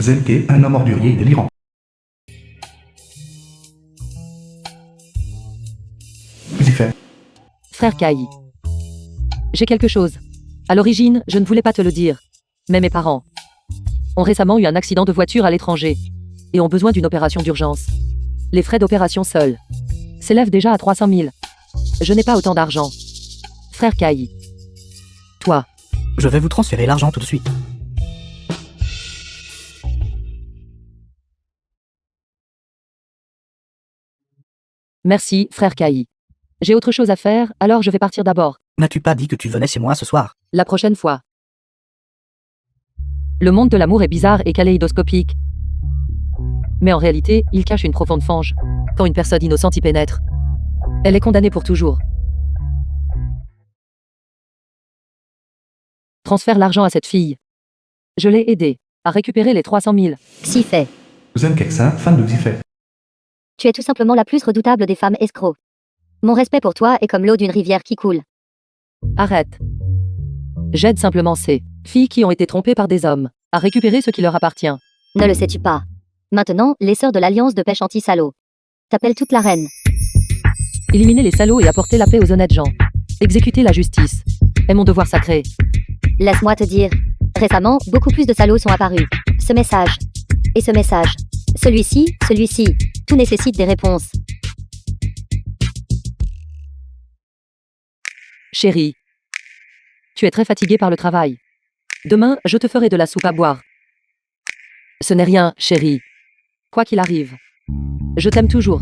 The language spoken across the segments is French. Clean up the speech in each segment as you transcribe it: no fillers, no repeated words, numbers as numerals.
Zenke, un homme ordurier et délirant. Lucifer. Frère Kai. J'ai quelque chose. À l'origine, je ne voulais pas te le dire. Mais mes parents ont récemment eu un accident de voiture à l'étranger et ont besoin d'une opération d'urgence. Les frais d'opération seuls s'élèvent déjà à 300 000. Je n'ai pas autant d'argent. Frère Kai. Toi. Je vais vous transférer l'argent tout de suite. Merci, frère Kai. J'ai autre chose à faire, alors je vais partir d'abord. N'as-tu pas dit que tu venais chez moi ce soir? La prochaine fois. Le monde de l'amour est bizarre et kaléidoscopique. Mais en réalité, il cache une profonde fange. Quand une personne innocente y pénètre, elle est condamnée pour toujours. Transfère l'argent à cette fille. Je l'ai aidée à récupérer les 300 000. Xifei. Zenkexin, fan de Lucifer. Tu es tout simplement la plus redoutable des femmes escrocs. Mon respect pour toi est comme l'eau d'une rivière qui coule. Arrête. J'aide simplement ces filles qui ont été trompées par des hommes à récupérer ce qui leur appartient. Ne le sais-tu pas? Maintenant, les sœurs de l'Alliance de pêche anti-salaud t'appellent toute la reine. Éliminer les salauds et apporter la paix aux honnêtes gens. Exécuter la justice est mon devoir sacré. Laisse-moi te dire. Récemment, beaucoup plus de salauds sont apparus. Ce message. Et ce message. Celui-ci. Tout nécessite des réponses. Chérie. Tu es très fatiguée par le travail. Demain, je te ferai de la soupe à boire. Ce n'est rien, chérie. Quoi qu'il arrive. Je t'aime toujours.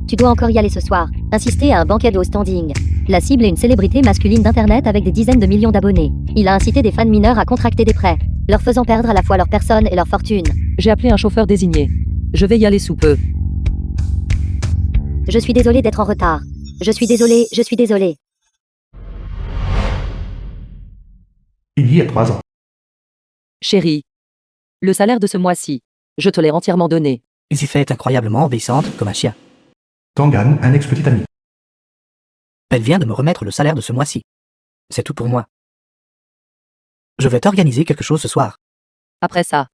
Tu dois encore y aller ce soir. Insister à un banquet au standing. La cible est une célébrité masculine d'Internet avec des dizaines de millions d'abonnés. Il a incité des fans mineurs à contracter des prêts, leur faisant perdre à la fois leur personne et leur fortune. J'ai appelé un chauffeur désigné. Je vais y aller sous peu. Je suis désolée d'être en retard. Je suis désolée. Il y a 3 ans. Chérie. Le salaire de ce mois-ci, je te l'ai entièrement donné. Lucifer est incroyablement obéissante, comme un chien. Tangan, un ex-petit ami. Elle vient de me remettre le salaire de ce mois-ci. C'est tout pour moi. Je vais t'organiser quelque chose ce soir. Après ça,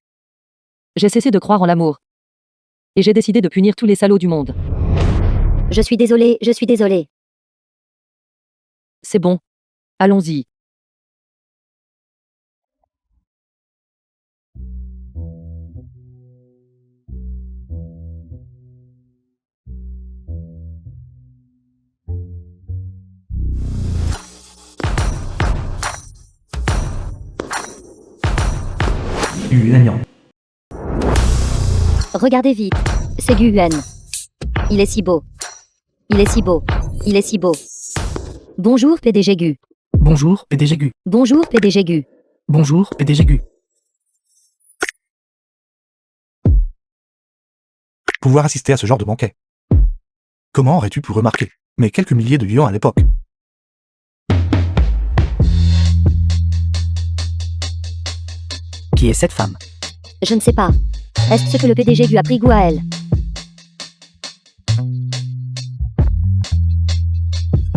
j'ai cessé de croire en l'amour. Et j'ai décidé de punir tous les salauds du monde. Je suis désolée. C'est bon. Allons-y. Yuan. Regardez vite. C'est Guen. Il est si beau. Bonjour PDG Gu. Bonjour, PDG Gu. Bonjour PDG Gu. Bonjour, PDG Gu. Pouvoir assister à ce genre de banquet. Comment aurais-tu pu remarquer? Mais quelques milliers de yuan à l'époque. Qui est cette femme? Je ne sais pas. Est-ce que le PDG Gu a pris goût à elle?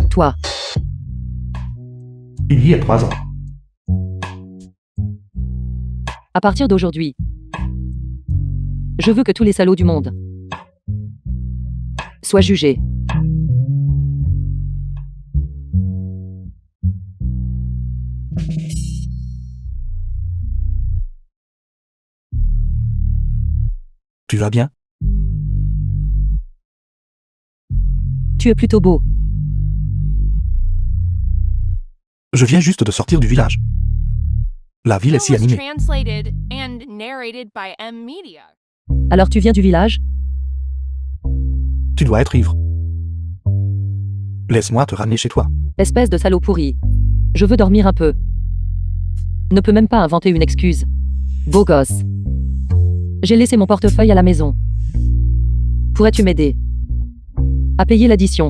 Toi. Il y a 3 ans. À partir d'aujourd'hui, je veux que tous les salauds du monde soient jugés. Tu vas bien? Tu es plutôt beau. Je viens juste de sortir du village. La ville est si animée. Translated and narrated by M Media. Alors tu viens du village? Tu dois être ivre. Laisse-moi te ramener chez toi. Espèce de salaud pourri. Je veux dormir un peu. Ne peux même pas inventer une excuse. Beau gosse. J'ai laissé mon portefeuille à la maison. Pourrais-tu m'aider à payer l'addition?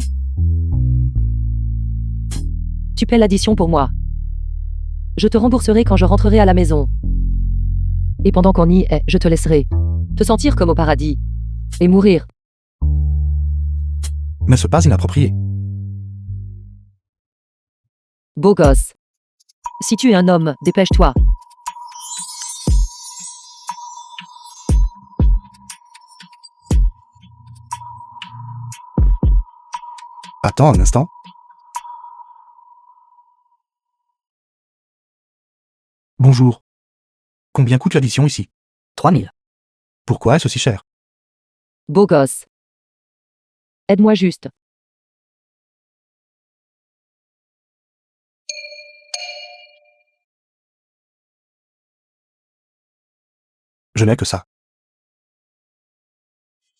Tu paies l'addition pour moi. Je te rembourserai quand je rentrerai à la maison. Et pendant qu'on y est, je te laisserai te sentir comme au paradis. Et mourir. N'est-ce pas inapproprié? Beau gosse. Si tu es un homme, dépêche-toi. Attends un instant. Bonjour. Combien coûte l'addition ici? 3000. Pourquoi est-ce si cher? Beau gosse. Aide-moi juste. Je n'ai que ça.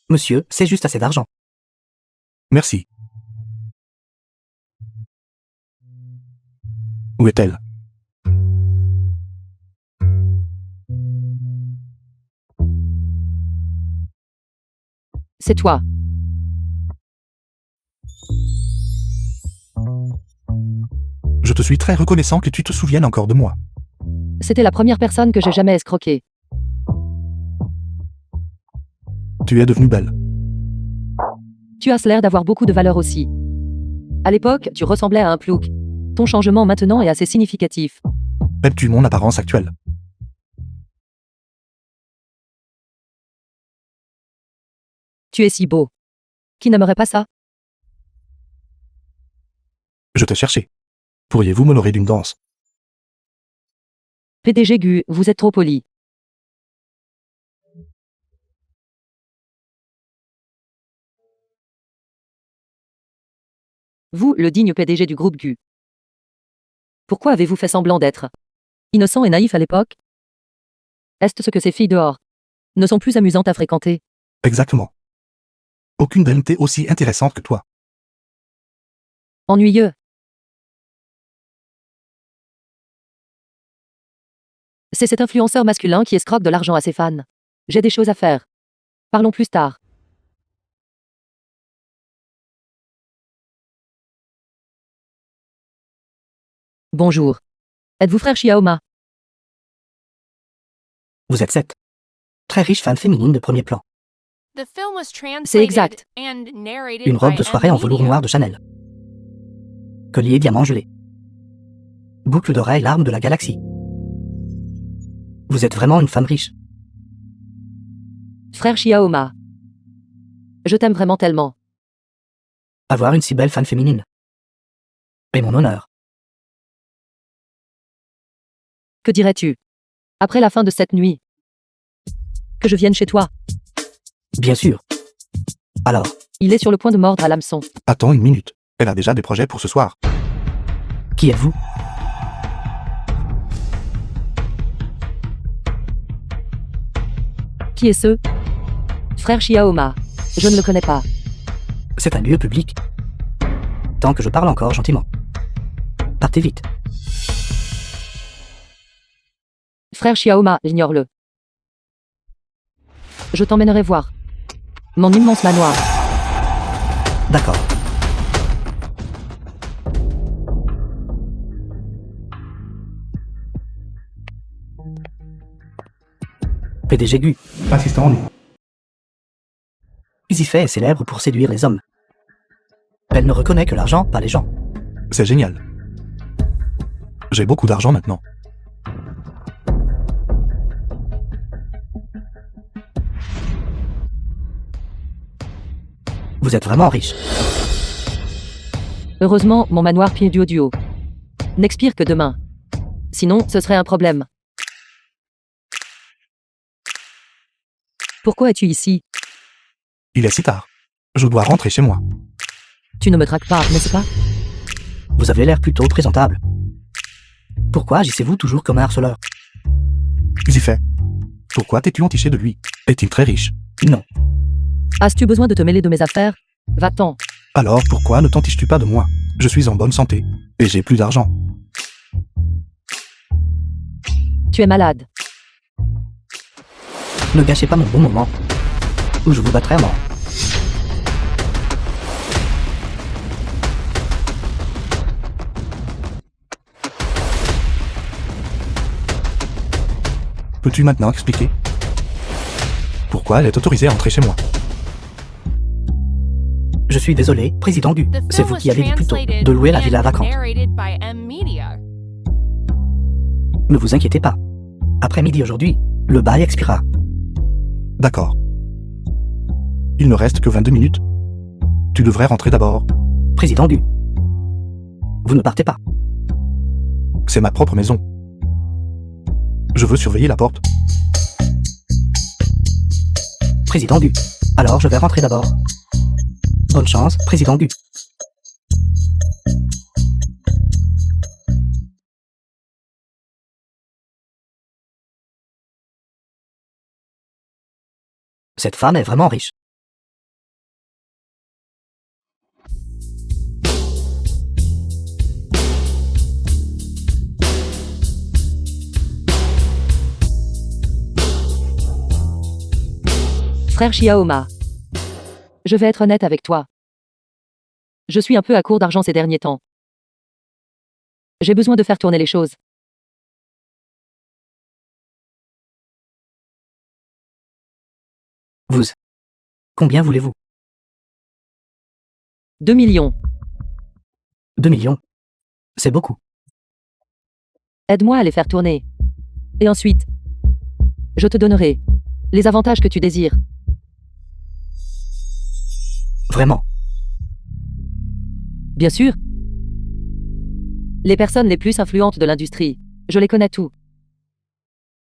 Monsieur, c'est juste assez d'argent. Merci. Où est-elle? C'est toi. Je te suis très reconnaissant que tu te souviennes encore de moi. C'était la première personne que j'ai jamais escroquée. Tu es devenue belle. Tu as l'air d'avoir beaucoup de valeur aussi. À l'époque, tu ressemblais à un plouc. Ton changement maintenant est assez significatif. Aimes-tu mon apparence actuelle? Tu es si beau. Qui n'aimerait pas ça? Je t'ai cherché. Pourriez-vous m'honorer d'une danse? PDG Gu, vous êtes trop poli. Vous, le digne PDG du groupe Gu. Pourquoi avez-vous fait semblant d'être innocent et naïf à l'époque? Est-ce que ces filles dehors ne sont plus amusantes à fréquenter? Exactement. Aucune d'elles n'était aussi intéressante que toi. Ennuyeux. C'est cet influenceur masculin qui escroque de l'argent à ses fans. J'ai des choses à faire. Parlons plus tard. Bonjour. Êtes-vous frère Xiaoma? Vous êtes 7. Très riche fan féminine de premier plan. The film was C'est exact. translated and narrated Une robe by de soirée en velours M-Media. noir de Chanel. Collier diamant gelé. Boucle d'oreille l'arme de la galaxie. Vous êtes vraiment une femme riche. Frère Xiaoma. Je t'aime vraiment tellement. Avoir une si belle fan féminine. Et mon honneur. Que dirais-tu? Après la fin de cette nuit. Que je vienne chez toi. Bien sûr. Alors, Il est sur le point de mordre à l'hameçon. Attends une minute. Elle a déjà des projets pour ce soir. qui êtes-vous? Qui est ce? Frère Xiaoma. Je ne le connais pas. C'est un lieu public. Tant que je parle encore gentiment. Partez vite. Frère Xiaoma, ignore-le. Je t'emmènerai voir. Mon immense manoir. D'accord. PDG Gu. Assistant en ligne. Easyfay est célèbre pour séduire les hommes. Elle ne reconnaît que l'argent, pas les gens. C'est génial. J'ai beaucoup d'argent maintenant. Vous êtes vraiment riche. Heureusement, mon manoir pied du duo n'expire que demain. Sinon, ce serait un problème. Pourquoi es-tu ici? Il est si tard. Je dois rentrer chez moi. Tu ne me traques pas, n'est-ce pas? Vous avez l'air plutôt présentable. Pourquoi agissez-vous toujours comme un harceleur? Easyfay. Pourquoi t'es-tu entiché de lui? Est-il très riche? Non. As-tu besoin de te mêler de mes affaires? Va-t'en. Alors pourquoi ne t'entiches-tu pas de moi? Je suis en bonne santé. Et j'ai plus d'argent. Tu es malade. Ne gâchez pas mon bon moment. Ou je vous battrai à mort. Peux-tu maintenant expliquer? Pourquoi elle est autorisée à entrer chez moi? Je suis désolé, président Gu. The C'est film vous was qui avez dit plus tôt translated de louer la villa and vacante. narrated by M-Media. Ne vous inquiétez pas. Après midi aujourd'hui, le bail expirera. D'accord. Il ne reste que 22 minutes. Tu devrais rentrer d'abord. Président Gu. Vous ne partez pas. C'est ma propre maison. Je veux surveiller la porte. Président Gu. Alors je vais rentrer d'abord. Bonne chance, Président Gu. Cette femme est vraiment riche. Frère Xiaoma. Je vais être honnête avec toi. Je suis un peu à court d'argent ces derniers temps. J'ai besoin de faire tourner les choses. Vous. Combien voulez-vous? 2 millions. 2 millions. C'est beaucoup. Aide-moi à les faire tourner. Et ensuite, je te donnerai les avantages que tu désires. Vraiment. Bien sûr. Les personnes les plus influentes de l'industrie, je les connais tous.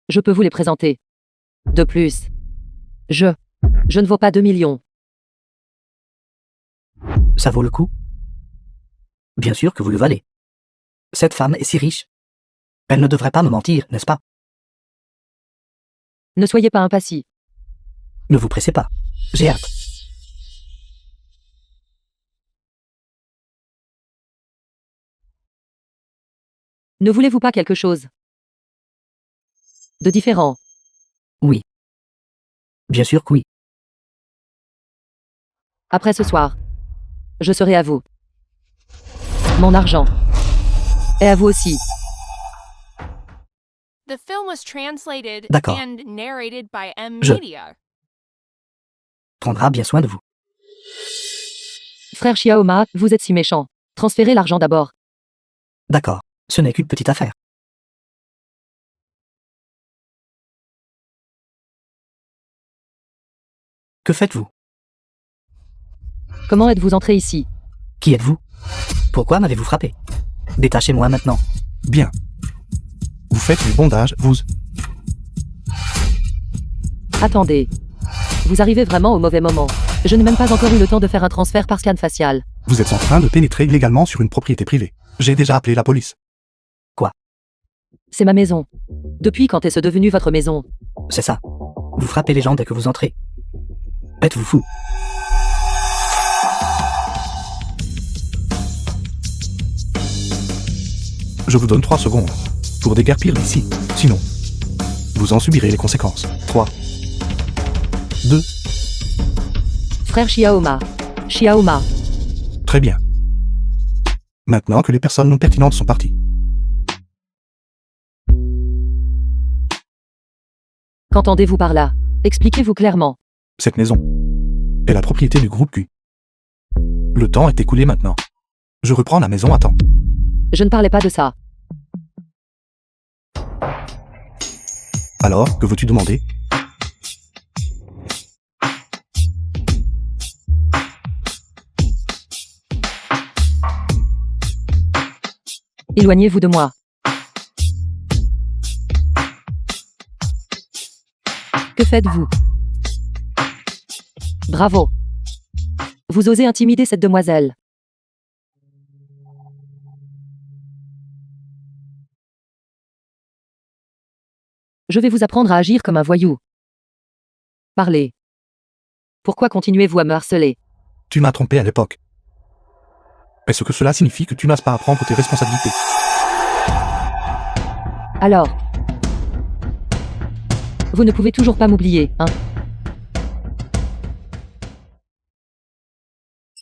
Je peux vous les présenter. De plus, je ne vaux pas 2 millions. Ça vaut le coup? Bien sûr que vous le valez. Cette femme est si riche. Elle ne devrait pas me mentir, n'est-ce pas? Ne soyez pas impatient. Ne vous pressez pas. J'ai hâte. Ne voulez-vous pas quelque chose de différent? Oui. Bien sûr que oui. Après ce soir, je serai à vous. Mon argent. Et à vous aussi. The film was translated D'accord. and narrated by M Je- Media. Prendra bien soin de vous. Frère Xiaoma, vous êtes si méchant. Transférez l'argent d'abord. D'accord. Ce n'est qu'une petite affaire. Que faites-vous? Comment êtes-vous entré ici? Qui êtes-vous? Pourquoi m'avez-vous frappé? Détachez-moi maintenant. Bien. Vous faites du bondage, vous. Attendez. Vous arrivez vraiment au mauvais moment. Je n'ai même pas encore eu le temps de faire un transfert par scan facial. Vous êtes en train de pénétrer illégalement sur une propriété privée. J'ai déjà appelé la police. C'est ma maison. Depuis quand est-ce devenu votre maison? C'est ça. Vous frappez les gens dès que vous entrez. Êtes-vous fou? Je vous donne 3 secondes pour déguerpir d'ici. Sinon, vous en subirez les conséquences. 3, 2, Frère Xiaoma. Xiaoma. très bien. Maintenant que les personnes non pertinentes sont parties. Qu'entendez-vous par là? Expliquez-vous clairement. Cette maison est la propriété du groupe Q. Le temps est écoulé maintenant. Je reprends la maison à temps. Je ne parlais pas de ça. Alors, que veux-tu demander? Éloignez-vous de moi. Que faites-vous? Bravo. Vous osez intimider cette demoiselle. Je vais vous apprendre à agir comme un voyou. Parlez. Pourquoi continuez-vous à me harceler? Tu m'as trompé à l'époque. Est-ce que cela signifie que tu n'as pas à prendre tes responsabilités? Alors, vous ne pouvez toujours pas m'oublier, hein?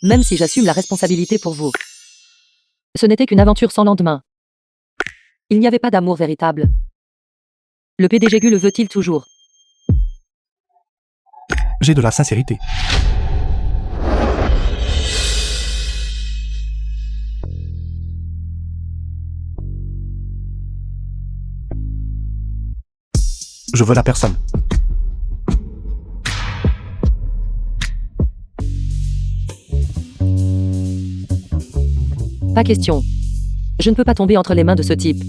Même si j'assume la responsabilité pour vous. Ce n'était qu'une aventure sans lendemain. Il n'y avait pas d'amour véritable. Le PDG Gu le veut-il toujours? J'ai de la sincérité. Je veux la personne. Pas question. Je ne peux pas tomber entre les mains de ce type.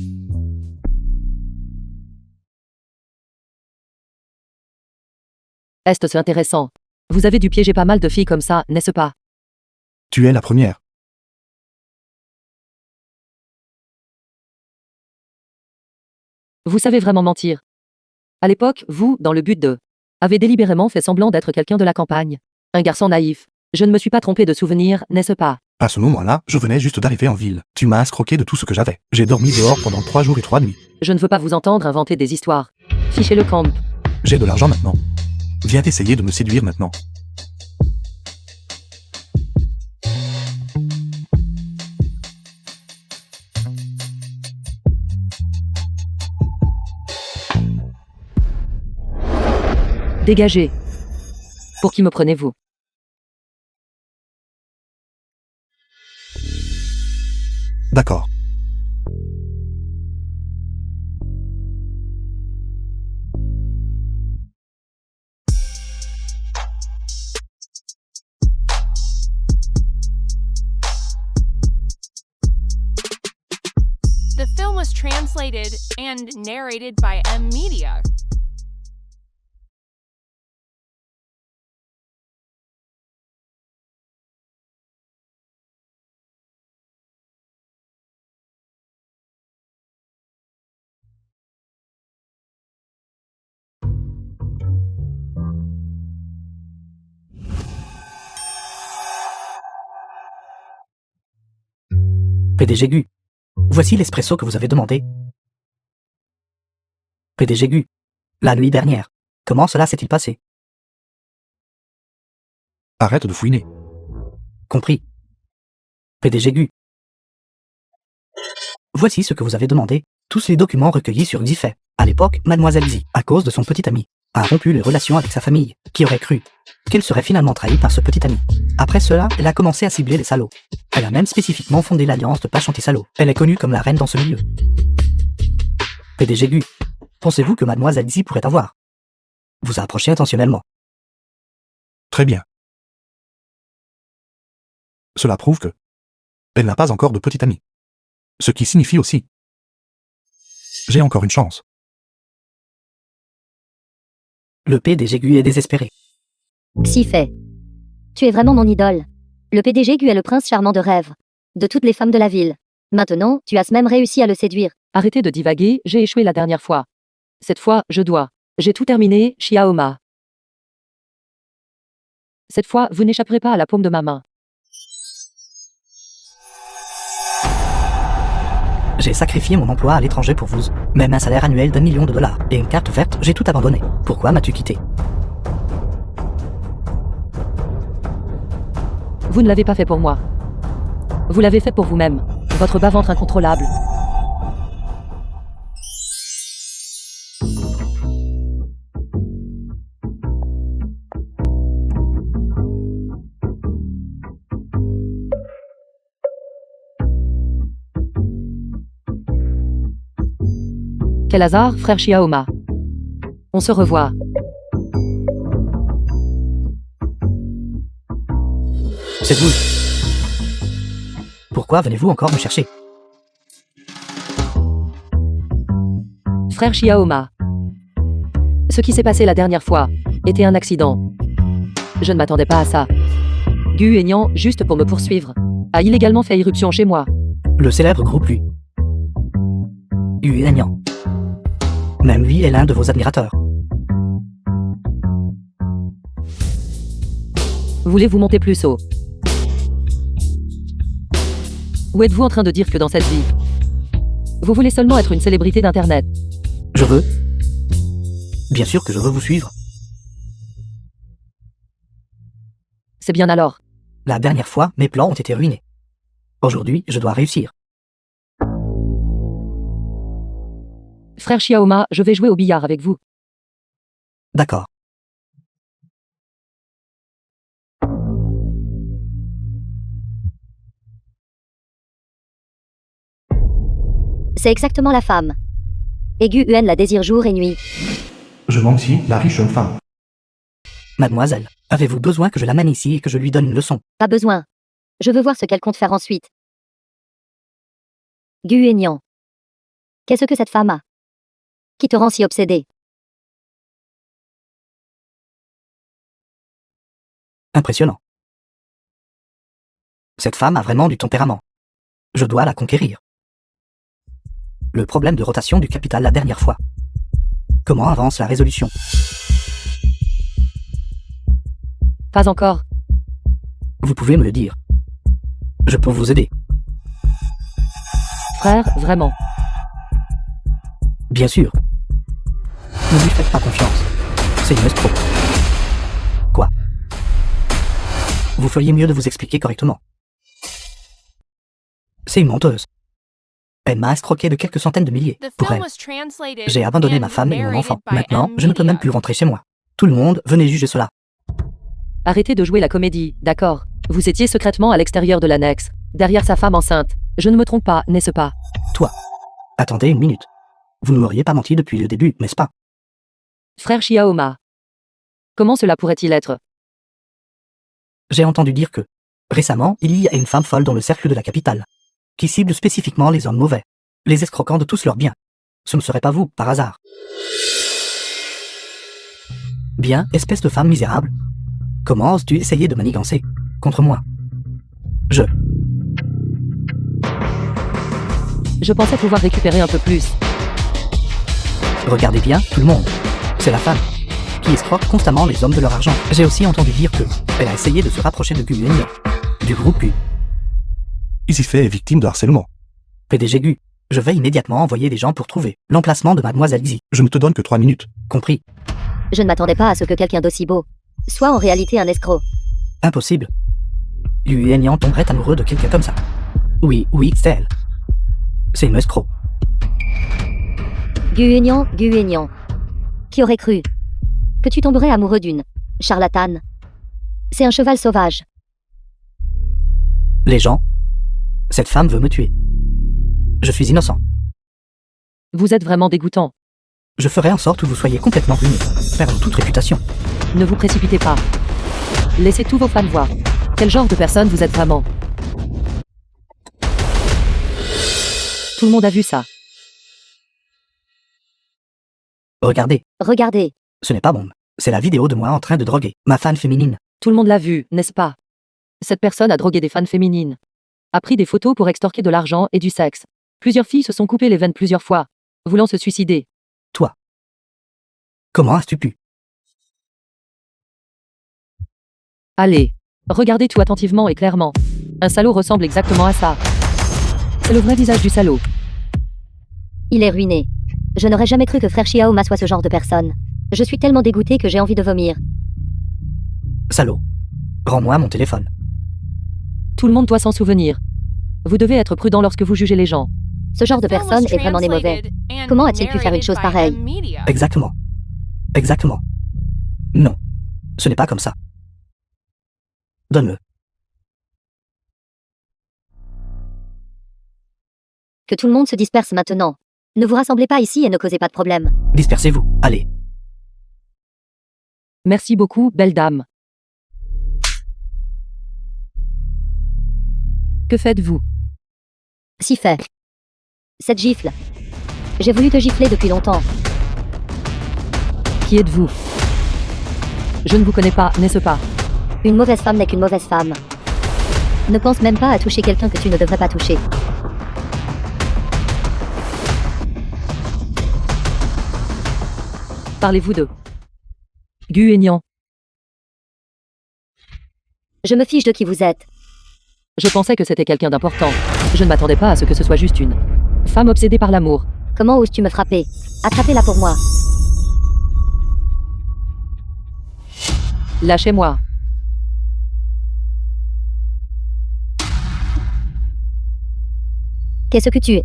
Est-ce intéressant? Vous avez dû piéger pas mal de filles comme ça, n'est-ce pas? Tu es la première. Vous savez vraiment mentir. À l'époque, vous, dans le but de... avez délibérément fait semblant d'être quelqu'un de la campagne. Un garçon naïf. Je ne me suis pas trompé de souvenir, n'est-ce pas? À ce moment-là, je venais juste d'arriver en ville. Tu m'as escroqué de tout ce que j'avais. J'ai dormi dehors pendant 3 jours et 3 nuits. Je ne veux pas vous entendre inventer des histoires. Fichez le camp. J'ai de l'argent maintenant. Viens essayer de me séduire maintenant. Dégagez. Pour qui me prenez-vous? D'accord. The film was translated and narrated by M Media. PDG Gu. Voici l'espresso que vous avez demandé. PDG Gu. La nuit dernière. Comment cela s'est-il passé? Arrête de fouiner. Compris. PDG Gu. Voici ce que vous avez demandé. Tous les documents recueillis sur Xifei. À l'époque, Mademoiselle Xi, à cause de son petit ami, a rompu les relations avec sa famille, qui aurait cru qu'elle serait finalement trahie par ce petit ami. Après cela, elle a commencé à cibler les salauds. Elle a même spécifiquement fondé l'alliance de Pache anti-salaud. Elle est connue comme la reine dans ce milieu. PDG Gu, pensez-vous que Mademoiselle Xi pourrait avoir vous a approché intentionnellement? Très bien. Cela prouve que elle n'a pas encore de petit ami. Ce qui signifie aussi j'ai encore une chance. Le PDG Gu est désespéré. Xifei. Tu es vraiment mon idole. Le PDG Gu est le prince charmant de rêve. De toutes les femmes de la ville. Maintenant, tu as même réussi à le séduire. Arrêtez de divaguer, j'ai échoué la dernière fois. Cette fois, je dois. J'ai tout terminé, Xiaoma. Cette fois, vous n'échapperez pas à la paume de ma main. J'ai sacrifié mon emploi à l'étranger pour vous. Même un salaire annuel d'1 million de dollars. Et une carte verte, j'ai tout abandonné. Pourquoi m'as-tu quitté? Vous ne l'avez pas fait pour moi. Vous l'avez fait pour vous-même. Votre bas-ventre incontrôlable. Quel hasard, frère Xiaoma. On se revoit. C'est vous. Pourquoi venez-vous encore me chercher? Frère Xiaoma. Ce qui s'est passé la dernière fois était un accident. Je ne m'attendais pas à ça. Gu Aignan, juste pour me poursuivre, a illégalement fait irruption chez moi. Le célèbre groupe Lui. Gu Aignan. Même lui est l'un de vos admirateurs. Voulez-vous monter plus haut? Ou êtes-vous en train de dire que dans cette vie, vous voulez seulement être une célébrité d'Internet? Je veux. Bien sûr que je veux vous suivre. C'est bien alors. La dernière fois, mes plans ont été ruinés. Aujourd'hui, je dois réussir. Frère Xiaoma, je vais jouer au billard avec vous. D'accord. C'est exactement la femme. Et Gu Yuen la désire jour et nuit. Je mens ici, la riche jeune femme. Mademoiselle, avez-vous besoin que je l'amène ici et que je lui donne une leçon? Pas besoin. Je veux voir ce qu'elle compte faire ensuite. Gu Aignan. Qu'est-ce que cette femme a? Qui te rend si obsédé? Impressionnant. Cette femme a vraiment du tempérament. Je dois la conquérir. Le problème de rotation du capital la dernière fois. Comment avance la résolution? Pas encore. Vous pouvez me le dire. Je peux vous aider. Frère, vraiment. Bien sûr. Ne lui faites pas confiance. C'est une escroc. Quoi? Vous feriez mieux de vous expliquer correctement. C'est une menteuse. Elle m'a escroqué de quelques centaines de milliers. The Pour film elle, was translated j'ai abandonné and ma femme et mon narrated enfant. by Maintenant, M je ne peux même Media. plus rentrer chez moi. Tout le monde, venez juger cela. Arrêtez de jouer la comédie, d'accord. Vous étiez secrètement à l'extérieur de l'annexe, derrière sa femme enceinte. Je ne me trompe pas, n'est-ce pas? Toi. Attendez une minute. Vous ne m'auriez pas menti depuis le début, n'est-ce pas? Frère Xiaoma. Comment cela pourrait-il être? J'ai entendu dire que, récemment, il y a une femme folle dans le cercle de la capitale, qui cible spécifiquement les hommes mauvais, les escroquant de tous leurs biens. Ce ne serait pas vous, par hasard. Bien, espèce de femme misérable. Comment oses-tu essayer de manigancer contre moi? Je pensais pouvoir récupérer un peu plus. Regardez bien, tout le monde. C'est la femme qui escroque constamment les hommes de leur argent. J'ai aussi entendu dire que elle a essayé de se rapprocher de Gu Aignan, du groupe Gu. Isifé est victime de harcèlement. PDG Gu, je vais immédiatement envoyer des gens pour trouver l'emplacement de Mademoiselle Izzy. Je ne te donne que 3 minutes. Compris? Je ne m'attendais pas à ce que quelqu'un d'aussi beau soit en réalité un escroc. Impossible. Gu Aignan tomberait amoureux de quelqu'un comme ça. Oui, c'est elle. C'est une escroc. Gu Aignan. Qui aurait cru que tu tomberais amoureux d'une charlatane? C'est un cheval sauvage. Les gens, cette femme veut me tuer. Je suis innocent. Vous êtes vraiment dégoûtant. Je ferai en sorte que vous soyez complètement ruiné, perdre toute réputation. Ne vous précipitez pas. Laissez tous vos fans voir. Quel genre de personne vous êtes vraiment? Tout le monde a vu ça. Regardez, Regardez. ce n'est pas bon. C'est la vidéo de moi en train de droguer ma fan féminine. Tout le monde l'a vu, n'est-ce pas? Cette personne a drogué des fans féminines. A pris des photos pour extorquer de l'argent et du sexe. Plusieurs filles se sont coupées les veines plusieurs fois, voulant se suicider. Toi. Comment as-tu pu? Allez, regardez tout attentivement et clairement. Un salaud ressemble exactement à ça. C'est le vrai visage du salaud. Il est ruiné. Je n'aurais jamais cru que frère Xiaoma soit ce genre de personne. Je suis tellement dégoûtée que j'ai envie de vomir. Salaud. Rends-moi mon téléphone. Tout le monde doit s'en souvenir. Vous devez être prudent lorsque vous jugez les gens. Ce genre de The film was personne est vraiment des mauvais. translated and Comment a-t-il pu faire une narrated chose by pareille? M Media. Exactement. Exactement. Non. Ce n'est pas comme ça. Donne-le. Que tout le monde se disperse maintenant. Ne vous rassemblez pas ici et ne causez pas de problème. Dispersez-vous. Allez. Merci beaucoup, belle dame. Que faites-vous? Si fait. Cette gifle. J'ai voulu te gifler depuis longtemps. Qui êtes-vous? Je ne vous connais pas, n'est-ce pas? Une mauvaise femme n'est qu'une mauvaise femme. Ne pense même pas à toucher quelqu'un que tu ne devrais pas toucher. Parlez-vous de Gu Aignan. Je me fiche de qui vous êtes. Je pensais que c'était quelqu'un d'important. Je ne m'attendais pas à ce que ce soit juste une femme obsédée par l'amour. Comment oses-tu me frapper? Attrapez-la pour moi. Lâchez-moi. Qu'est-ce que tu es?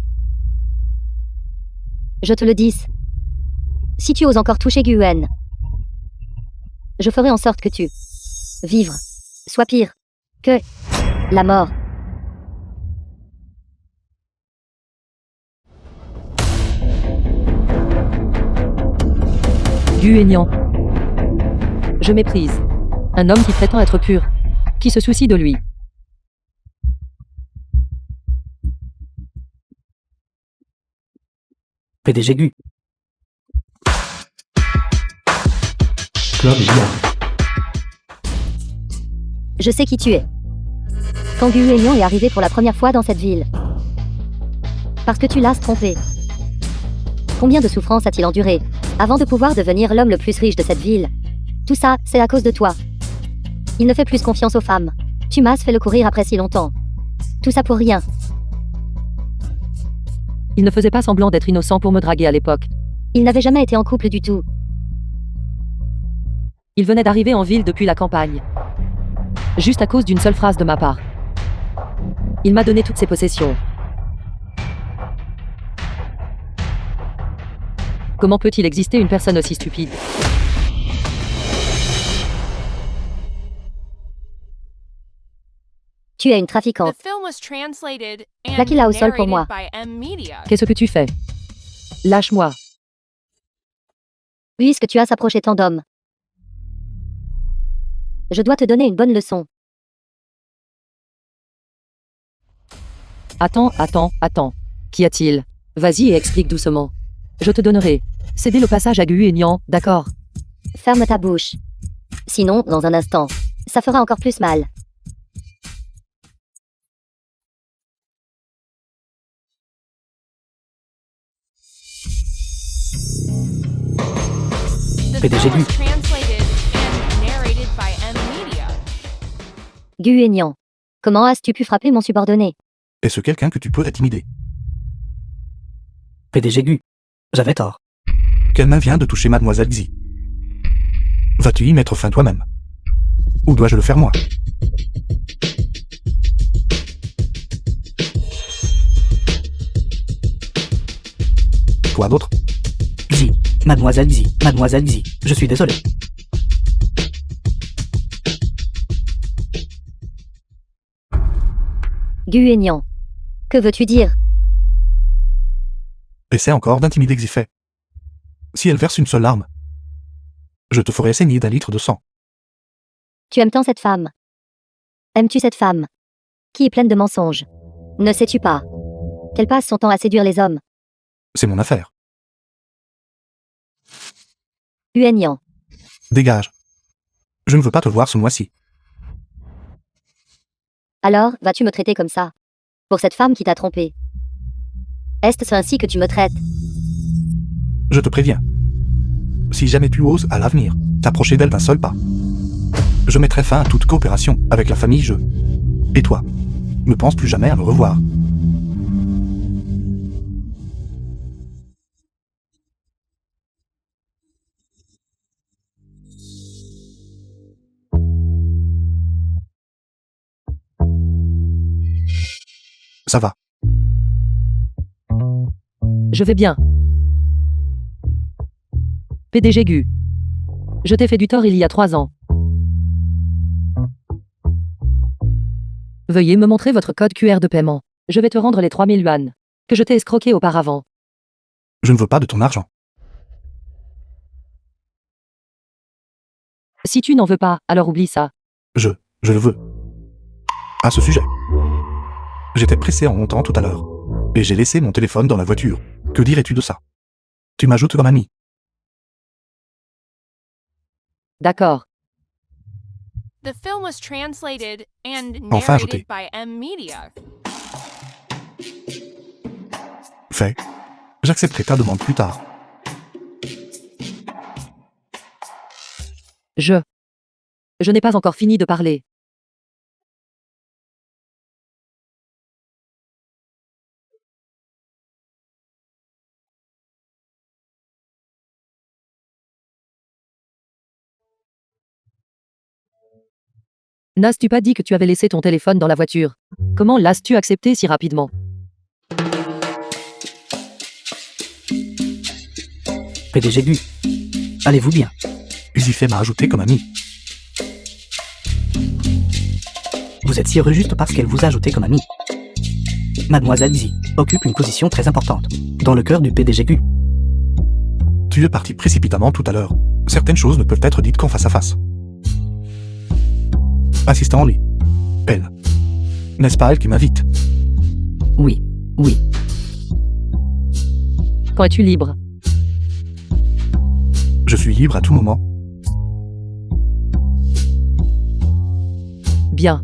Je te le dis. Si tu oses encore toucher Guen, je ferai en sorte que tu vivre soit pire que la mort. Gu Aignan. Je méprise. Un homme qui prétend être pur. Qui se soucie de lui. PDG Gu. Club JA. Je sais qui tu es. Quand Gu Aignan est arrivé pour la première fois dans cette ville. Parce que tu l'as trompé. Combien de souffrances a-t-il enduré avant de pouvoir devenir l'homme le plus riche de cette ville? Tout ça, c'est à cause de toi. Il ne fait plus confiance aux femmes. Tu m'as fait le courir après si longtemps. Tout ça pour rien. Il ne faisait pas semblant d'être innocent pour me draguer à l'époque. Il n'avait jamais été en couple du tout. Il venait d'arriver en ville depuis la campagne. Juste à cause d'une seule phrase de ma part. Il m'a donné toutes ses possessions. Comment peut-il exister une personne aussi stupide? Tu es une The trafiquante. film was translated and Plaquez-la au sol pour moi. narrated by M Media. Qu'est-ce que tu fais? Lâche-moi. Puisque tu as s'approché tant d'hommes. Je dois te donner une bonne leçon. Attends. Qu'y a-t-il? Vas-y et explique doucement. Je te donnerai. Cédez le passage à Gu Aignan, d'accord? Ferme ta bouche. Sinon, dans un instant, ça fera encore plus mal. The PDG film was Gu. translated and narrated by M Media. Gu Aignan. Comment as-tu pu frapper mon subordonné? Est-ce quelqu'un que tu peux intimider? PDG Gu. J'avais tort. Quelle main vient de toucher Mademoiselle Xi? Vas-tu y mettre fin toi-même? Ou dois-je le faire moi? Quoi d'autre? Xi. Mademoiselle Xi, je suis désolé. Gu Aignan. Que veux-tu dire? Essaie encore d'intimider Xifei. Si elle verse une seule larme, je te ferai saigner d'un litre de sang. Tu aimes tant cette femme. Aimes-tu cette femme? Qui est pleine de mensonges. Ne sais-tu pas qu'elle passe son temps à séduire les hommes? C'est mon affaire. Gu Aignan. Dégage. Je ne veux pas te voir ce mois-ci. Alors, vas-tu me traiter comme ça? Pour cette femme qui t'a trompé? Est-ce ainsi que tu me traites? Je te préviens. Si jamais tu oses, à l'avenir, t'approcher d'elle d'un seul pas, je mettrai fin à toute coopération avec la famille Je. Et toi, ne pense plus jamais à me revoir. Ça va. Je vais bien. PDG Gu. Je t'ai fait du tort il y a 3 ans. Veuillez me montrer votre code QR de paiement. Je vais te rendre les 3000 yuan que je t'ai escroqué auparavant. Je ne veux pas de ton argent. Si tu n'en veux pas, alors oublie ça. Je le veux. À ce sujet. J'étais pressé en montant tout à l'heure. Et j'ai laissé mon téléphone dans la voiture. Que dirais-tu de ça? Tu m'ajoutes comme ami. D'accord. The film was translated and Enfin narrated ajouté. by M Media. Fait. J'accepterai ta demande plus tard. Je n'ai pas encore fini de parler. N'as-tu pas dit que tu avais laissé ton téléphone dans la voiture? Comment l'as-tu accepté si rapidement? PDG Gu. Allez-vous bien? Xifei m'a ajouté comme ami. Vous êtes si heureux juste parce qu'elle vous a ajouté comme ami. Mademoiselle Xi occupe une position très importante dans le cœur du PDG Gu. Tu es parti précipitamment tout à l'heure. Certaines choses ne peuvent être dites qu'en face à face. Assistant en lit. Elle. N'est-ce pas elle qui m'invite? Oui, oui. Quand es-tu libre? Je suis libre à tout moment. Bien.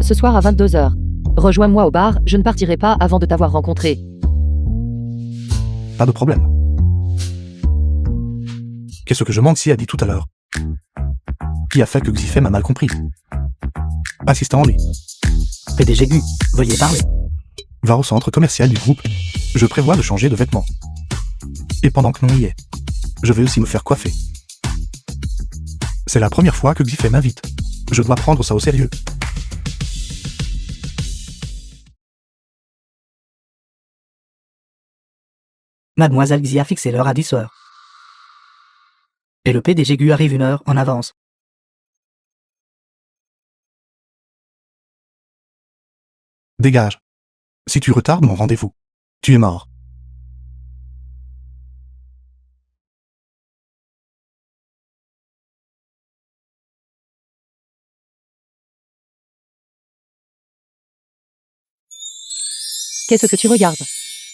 Ce soir à 22h. Rejoins-moi au bar, je ne partirai pas avant de t'avoir rencontré. Pas de problème. Qu'est-ce que je manque si a dit tout à l'heure? Qui a fait que Xifet m'a mal compris? Assistant en lit. PDG Gu, veuillez parler. Va au centre commercial du groupe. Je prévois de changer de vêtements. Et pendant que l'on y est, je vais aussi me faire coiffer. C'est la première fois que Xifet m'invite. Je dois prendre ça au sérieux. Mademoiselle Xi a fixé l'heure à 10h. Et le PDG Gu arrive 1 heure en avance. Dégage. Si tu retardes mon rendez-vous, tu es mort. Qu'est-ce que tu regardes?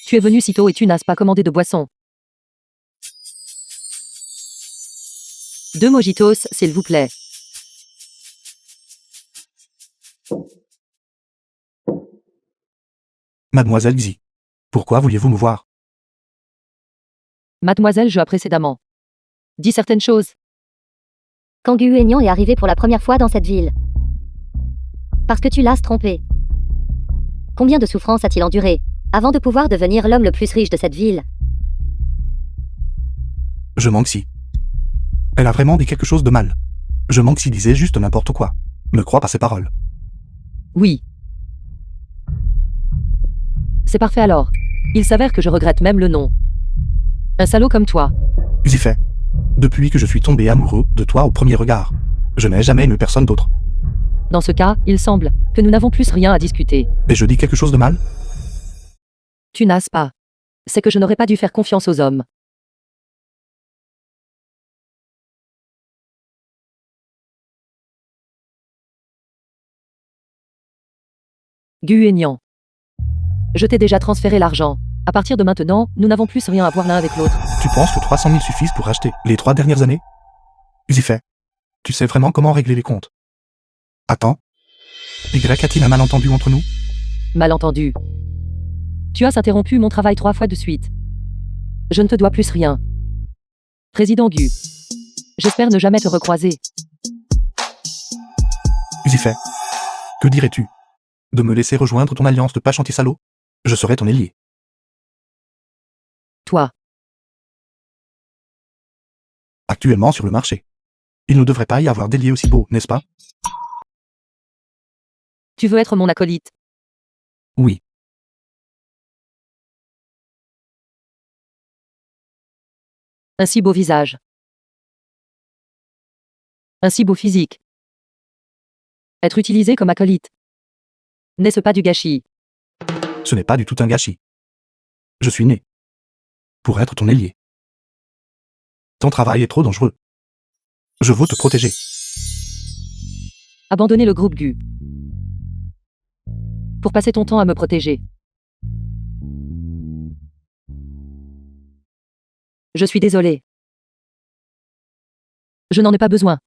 Tu es venu si tôt et tu n'as pas commandé de boisson. 2 mojitos, s'il vous plaît. Mademoiselle Xi. Pourquoi vouliez-vous me voir? Mademoiselle, je as précédemment dit certaines choses. Quand Gu Aignan est arrivé pour la première fois dans cette ville. Parce que tu l'as trompé. Combien de souffrances a-t-il enduré avant de pouvoir devenir l'homme le plus riche de cette ville? Je manque si. Elle a vraiment dit quelque chose de mal. Je manque si disait juste n'importe quoi. Ne crois pas ses paroles. Oui. C'est parfait alors. Il s'avère que je regrette même le nom. Un salaud comme toi. Xifet. Depuis que je suis tombé amoureux de toi au premier regard, je n'ai jamais aimé personne d'autre. Dans ce cas, il semble que nous n'avons plus rien à discuter. Et je dis quelque chose de mal? Tu n'as pas. C'est que je n'aurais pas dû faire confiance aux hommes. Gu Aignan. Je t'ai déjà transféré l'argent. À partir de maintenant, nous n'avons plus rien à voir l'un avec l'autre. Tu penses que 300 000 suffisent pour acheter les 3 dernières années? Xifet. Tu sais vraiment comment régler les comptes? Attends. Y a-t-il un malentendu entre nous? Malentendu. Tu as interrompu mon travail 3 fois de suite. Je ne te dois plus rien. Président Gu. J'espère ne jamais te recroiser. Xifet. Que dirais-tu de me laisser rejoindre ton alliance de pas chantier salaud? Je serai ton ailier. Toi. Actuellement sur le marché. Il ne devrait pas y avoir d'ailier aussi beau, n'est-ce pas? Tu veux être mon acolyte? Oui. Un si beau visage. Un si beau physique. Être utilisé comme acolyte. N'est-ce pas du gâchis? Ce n'est pas du tout un gâchis. Je suis né pour être ton ailier. Ton travail est trop dangereux. Je veux te protéger. Abandonner le groupe Gu. Pour passer ton temps à me protéger. Je suis désolé. Je n'en ai pas besoin.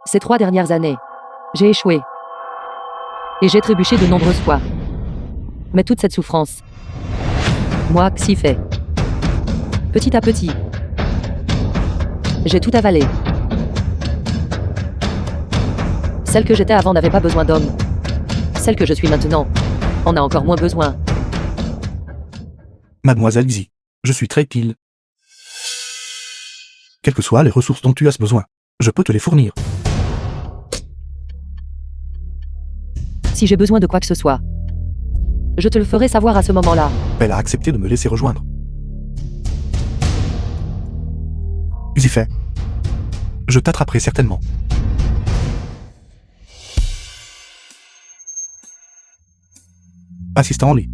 Ces 3 dernières années, j'ai échoué. Et j'ai trébuché de nombreuses fois. Mais toute cette souffrance, moi, Xifet. Petit à petit, j'ai tout avalé. Celle que j'étais avant n'avait pas besoin d'hommes. Celle que je suis maintenant en a encore moins besoin. Mademoiselle Xi, je suis très utile. Quelles que soient les ressources dont tu as besoin, je peux te les fournir. Si j'ai besoin de quoi que ce soit, je te le ferai savoir à ce moment-là. Elle a accepté de me laisser rejoindre. Xifet. Je t'attraperai certainement. Assistant en lit.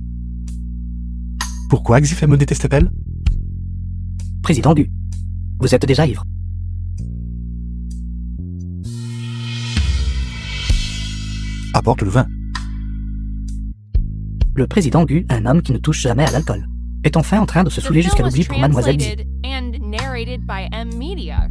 Pourquoi Xifet me détestait-elle? Président Gu. Vous êtes déjà ivre. Apporte le vin. Le président Gu, un homme qui ne touche jamais à l'alcool, est enfin en train de se The saouler jusqu'à film was l'oubli pour Mademoiselle Xi. translated and narrated by M Media.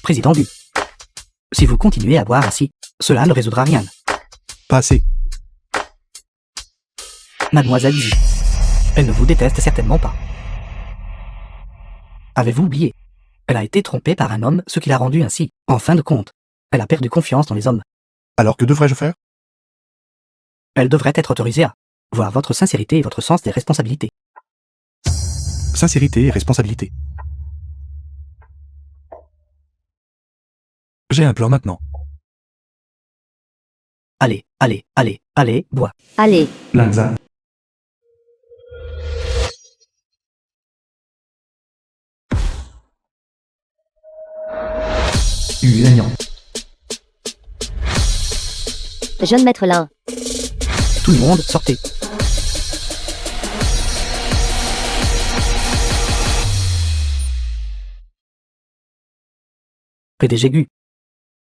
Président Gu. Si vous continuez à boire ainsi, cela ne résoudra rien. Pas assez. Mademoiselle Xi. Elle ne vous déteste certainement pas. Avez-vous oublié? Elle a été trompée par un homme, ce qui l'a rendue ainsi. En fin de compte, elle a perdu confiance dans les hommes. Alors que devrais-je faire? Elle devrait être autorisée à voir votre sincérité et votre sens des responsabilités. Sincérité et responsabilité. J'ai un plan maintenant. Allez, allez, allez, allez, bois. Allez, Lanza. Huaignant. jeune maître Lin. Tout le monde, sortez. PDG Gu.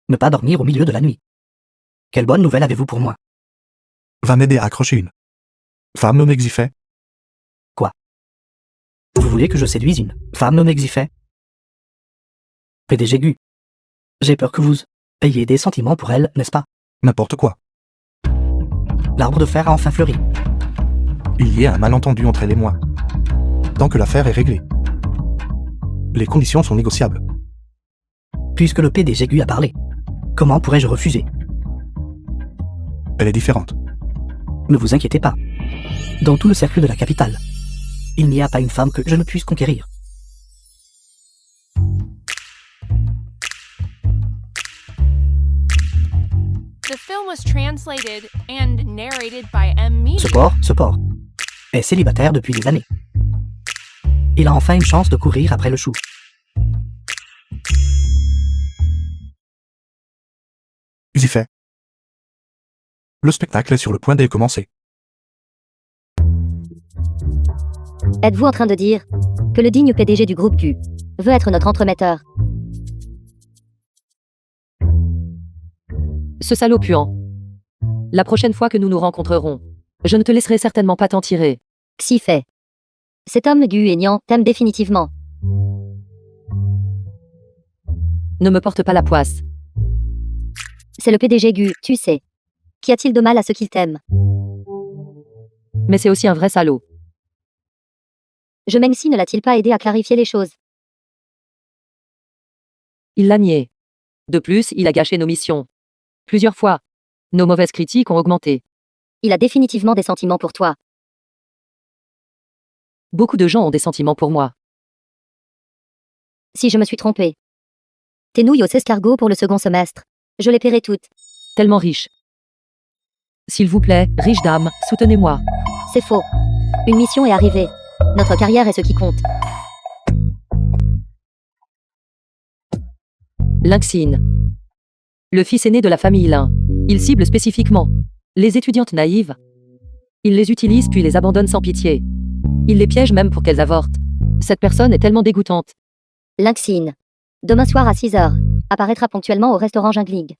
Ne pas dormir au milieu de la nuit. Quelle bonne nouvelle avez-vous pour moi? Va m'aider à accrocher une femme nommée Xifei. Vous voulez que je séduise une femme nommée Xifei? PDG Gu. J'ai peur que vous ayez des sentiments pour elle, n'est-ce pas? N'importe quoi. L'arbre de fer a enfin fleuri. Il y a un malentendu entre elle et moi. Tant que l'affaire est réglée. Les conditions sont négociables. Puisque le PDG Gu a parlé, comment pourrais-je refuser? Elle est différente. Ne vous inquiétez pas. Dans tout le cercle de la capitale, il n'y a pas une femme que je ne puisse conquérir. The film was translated and narrated by M Media. Ce porc, est célibataire depuis des années. Il a enfin une chance de courir après le chou. Xifei. Le spectacle est sur le point de commencer. Êtes-vous en train de dire que le digne PDG du groupe Gu veut être notre entremetteur? Ce salaud puant. La prochaine fois que nous nous rencontrerons, je ne te laisserai certainement pas t'en tirer. Xifei. Cet homme Gu Aignan t'aime définitivement. Ne me porte pas la poisse. C'est le PDG Gu, tu sais. Qu'y a-t-il de mal à ce qu'il t'aime? Mais c'est aussi un vrai salaud. Je m'aime si ne l'a-t-il pas aidé à clarifier les choses? Il l'a nié. De plus, il a gâché nos missions. Plusieurs fois. Nos mauvaises critiques ont augmenté. Il a définitivement des sentiments pour toi. Beaucoup de gens ont des sentiments pour moi. Si je me suis trompée. Tes nouilles aux escargots pour le second semestre. Je les paierai toutes. Tellement riche. S'il vous plaît, riche dame, soutenez-moi. C'est faux. Une mission est arrivée. Notre carrière est ce qui compte. Lynxine. Le fils aîné de la famille Lin. Il cible spécifiquement les étudiantes naïves. Il les utilise puis les abandonne sans pitié. Il les piège même pour qu'elles avortent. Cette personne est tellement dégoûtante. Lynxine. Demain soir à 6h. Apparaîtra ponctuellement au restaurant Jingling.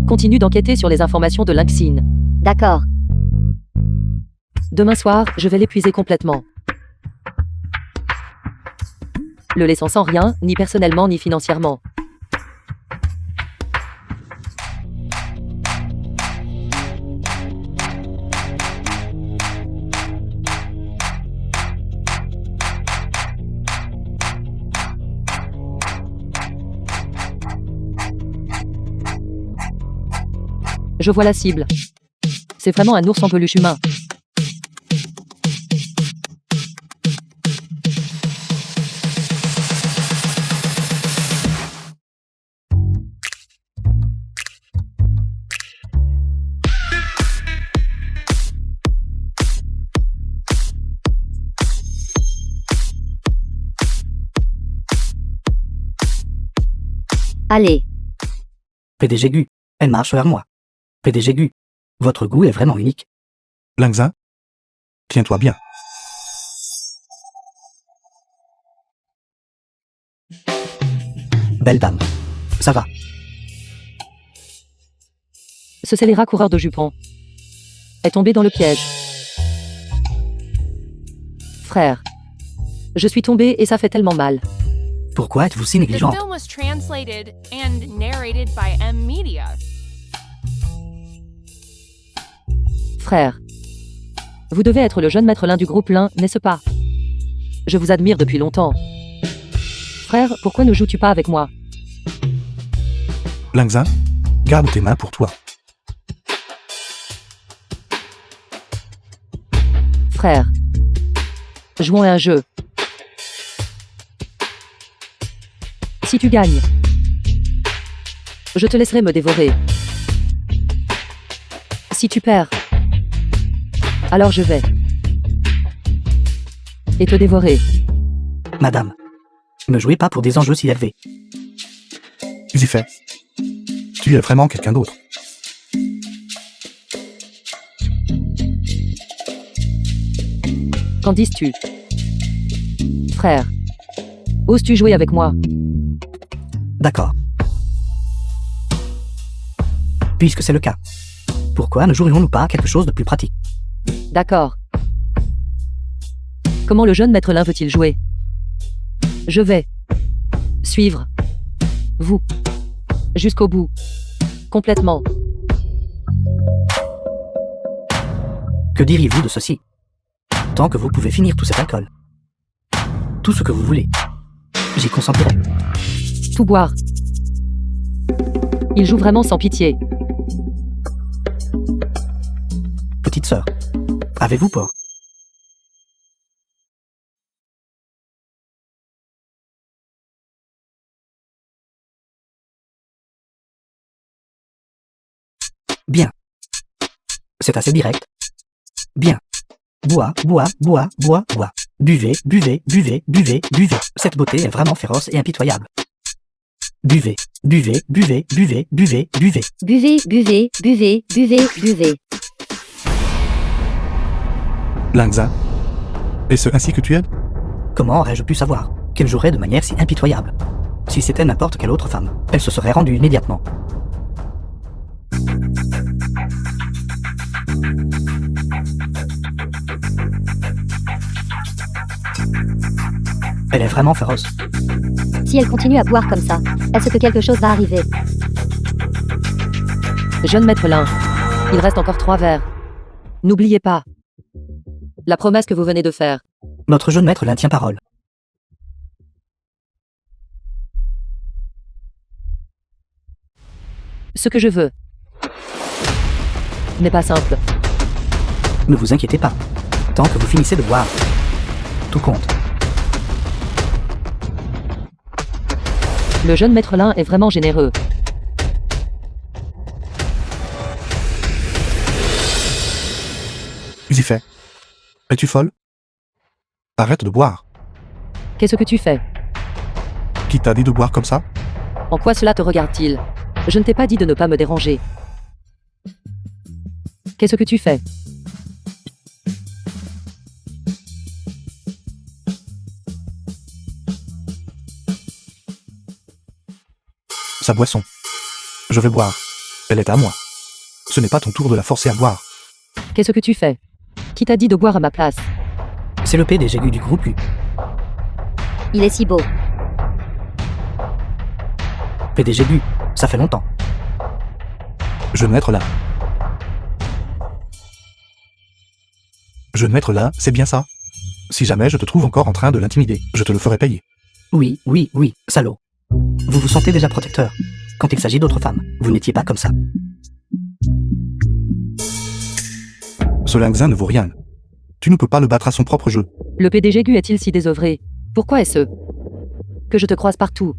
Continue d'enquêter sur les informations de Lynxine. D'accord. Demain soir, je vais l'épuiser complètement. Le laissant sans rien, ni personnellement ni financièrement. Je vois la cible. C'est vraiment un ours en peluche humain. Allez, PDG Gu, elle marche vers moi. PDG Gu, votre goût est vraiment unique. Lingzin, tiens-toi bien. Belle dame. Ça va. Ce scélérat coureur de jupons est tombé dans le piège. Frère, je suis tombée et ça fait tellement mal. Pourquoi êtes-vous si The négligente? film was translated and narrated by M Media. Frère, vous devez être le jeune maître Lin du groupe Lin, n'est-ce pas? Je vous admire depuis longtemps. Frère, pourquoi ne joues-tu pas avec moi? Lingzin, garde tes mains pour toi. Frère, jouons à un jeu. Si tu gagnes, je te laisserai me dévorer. Si tu perds, alors je vais et te dévorer. Madame, ne jouez pas pour des enjeux si élevés. Zifet, tu es vraiment quelqu'un d'autre. Qu'en dis-tu? Frère, oses-tu jouer avec moi? D'accord. Puisque c'est le cas, pourquoi ne jouerions-nous pas à quelque chose de plus pratique? D'accord. Comment le jeune maître Lin veut-il jouer? Je vais suivre vous jusqu'au bout. Complètement. Que diriez-vous de ceci? Tant que vous pouvez finir tout cet alcool. Tout ce que vous voulez. J'y consentirai. Tout boire. Il joue vraiment sans pitié. Petite sœur, avez-vous peur? Bien. C'est assez direct. Bien. Bois, bois, bois, bois, bois. Buvez, buvez, buvez, buvez, buvez. Cette beauté est vraiment féroce et impitoyable. Buvez, buvez, buvez, buvez, buvez, buvez. buvez, buvez, buvez, buvez, buvez. Lingzin, est-ce ainsi que tu aides? Comment aurais-je pu savoir qu'elle jouerait de manière si impitoyable? Si c'était n'importe quelle autre femme, elle se serait rendue immédiatement. Elle est vraiment féroce. Si elle continue à boire comme ça, est-ce que quelque chose va arriver? Jeune maître Lin, il reste encore 3 verres. N'oubliez pas la promesse que vous venez de faire. Notre jeune maître Lin tient parole. Ce que je veux n'est pas simple. Ne vous inquiétez pas. Tant que vous finissez de boire, tout compte. Le jeune maître Lin est vraiment généreux. Zifet, es-tu folle? Arrête de boire. Qu'est-ce que tu fais? Qui t'a dit de boire comme ça? En quoi cela te regarde-t-il? Je ne t'ai pas dit de ne pas me déranger. Qu'est-ce que tu fais? Sa boisson. Je vais boire. Elle est à moi. Ce n'est pas ton tour de la forcer à boire. Qu'est-ce que tu fais? Qui t'a dit de boire à ma place? C'est le PDG du groupe U. Il est si beau. PDG Gu, ça fait longtemps. Jeune maître là. Jeune maître là, c'est bien ça. Si jamais je te trouve encore en train de l'intimider, je te le ferai payer. Oui, oui, oui, salaud. Vous vous sentez déjà protecteur. Quand il s'agit d'autres femmes, vous n'étiez pas comme ça. Ce Lingzin ne vaut rien. Tu ne peux pas le battre à son propre jeu. Le PDG Gu est-il si désœuvré? Pourquoi est-ce que je te croise partout?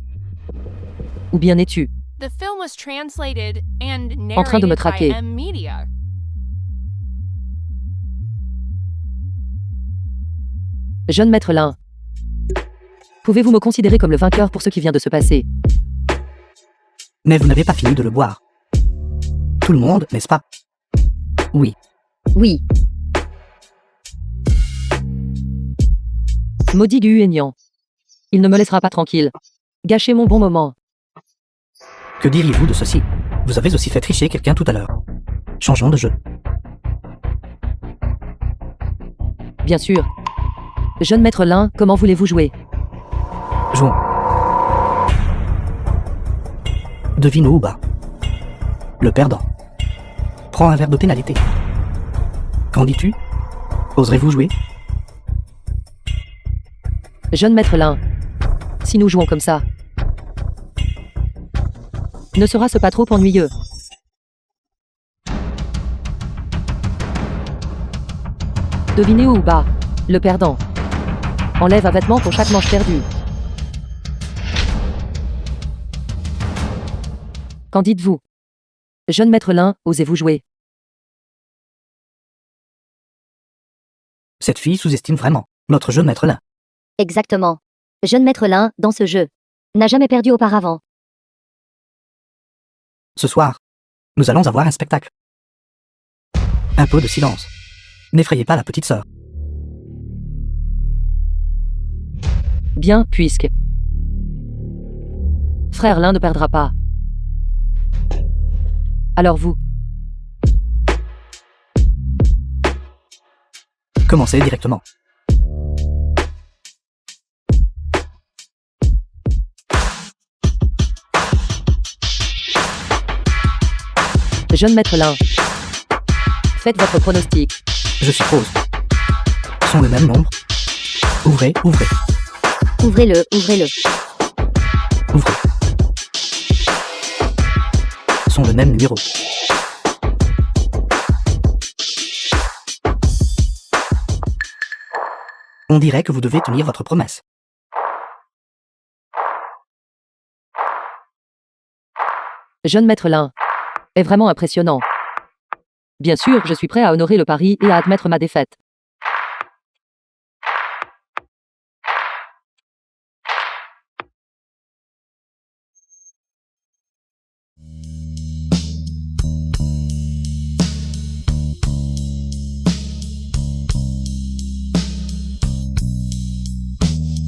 Ou bien es-tu The film was translated and en train de me narrated by traquer? M Media. Jeune maître Lin, pouvez-vous me considérer comme le vainqueur pour ce qui vient de se passer? Mais vous n'avez pas fini de le boire. Tout le monde, n'est-ce pas? Oui. Oui. Maudit Gu Aignan. Il ne me laissera pas tranquille. Gâchez mon bon moment. Que diriez-vous de ceci? Vous avez aussi fait tricher quelqu'un tout à l'heure. Changeons de jeu. Bien sûr. Jeune maître Lin, comment voulez-vous jouer? Jouons. Devine haut ou bas. Le perdant. Prends un verre de pénalité. Qu'en dis-tu? Oserez-vous jouer? Jeune maître Lin. Si nous jouons comme ça. Ne sera-ce pas trop ennuyeux? Devinez haut ou bas. Le perdant. Enlève un vêtement pour chaque manche perdue. Qu'en dites-vous? Jeune maître Lin, osez-vous jouer? Cette fille sous-estime vraiment notre jeune maître Lin. Exactement. Jeune maître Lin, dans ce jeu, n'a jamais perdu auparavant. Ce soir, nous allons avoir un spectacle. Un peu de silence. N'effrayez pas la petite sœur. Bien, puisque... Frère Lin ne perdra pas. Alors vous, Commencez directement. jeune maître Lin. Faites votre pronostic. Je suppose. Sont le même nombre. Ouvrez, ouvrez, Ouvrez-le, ouvrez-le. ouvrez. Sont le même numéro. On dirait que vous devez tenir votre promesse. Jeune maître Lin. Est vraiment impressionnant. Bien sûr, je suis prêt à honorer le pari et à admettre ma défaite.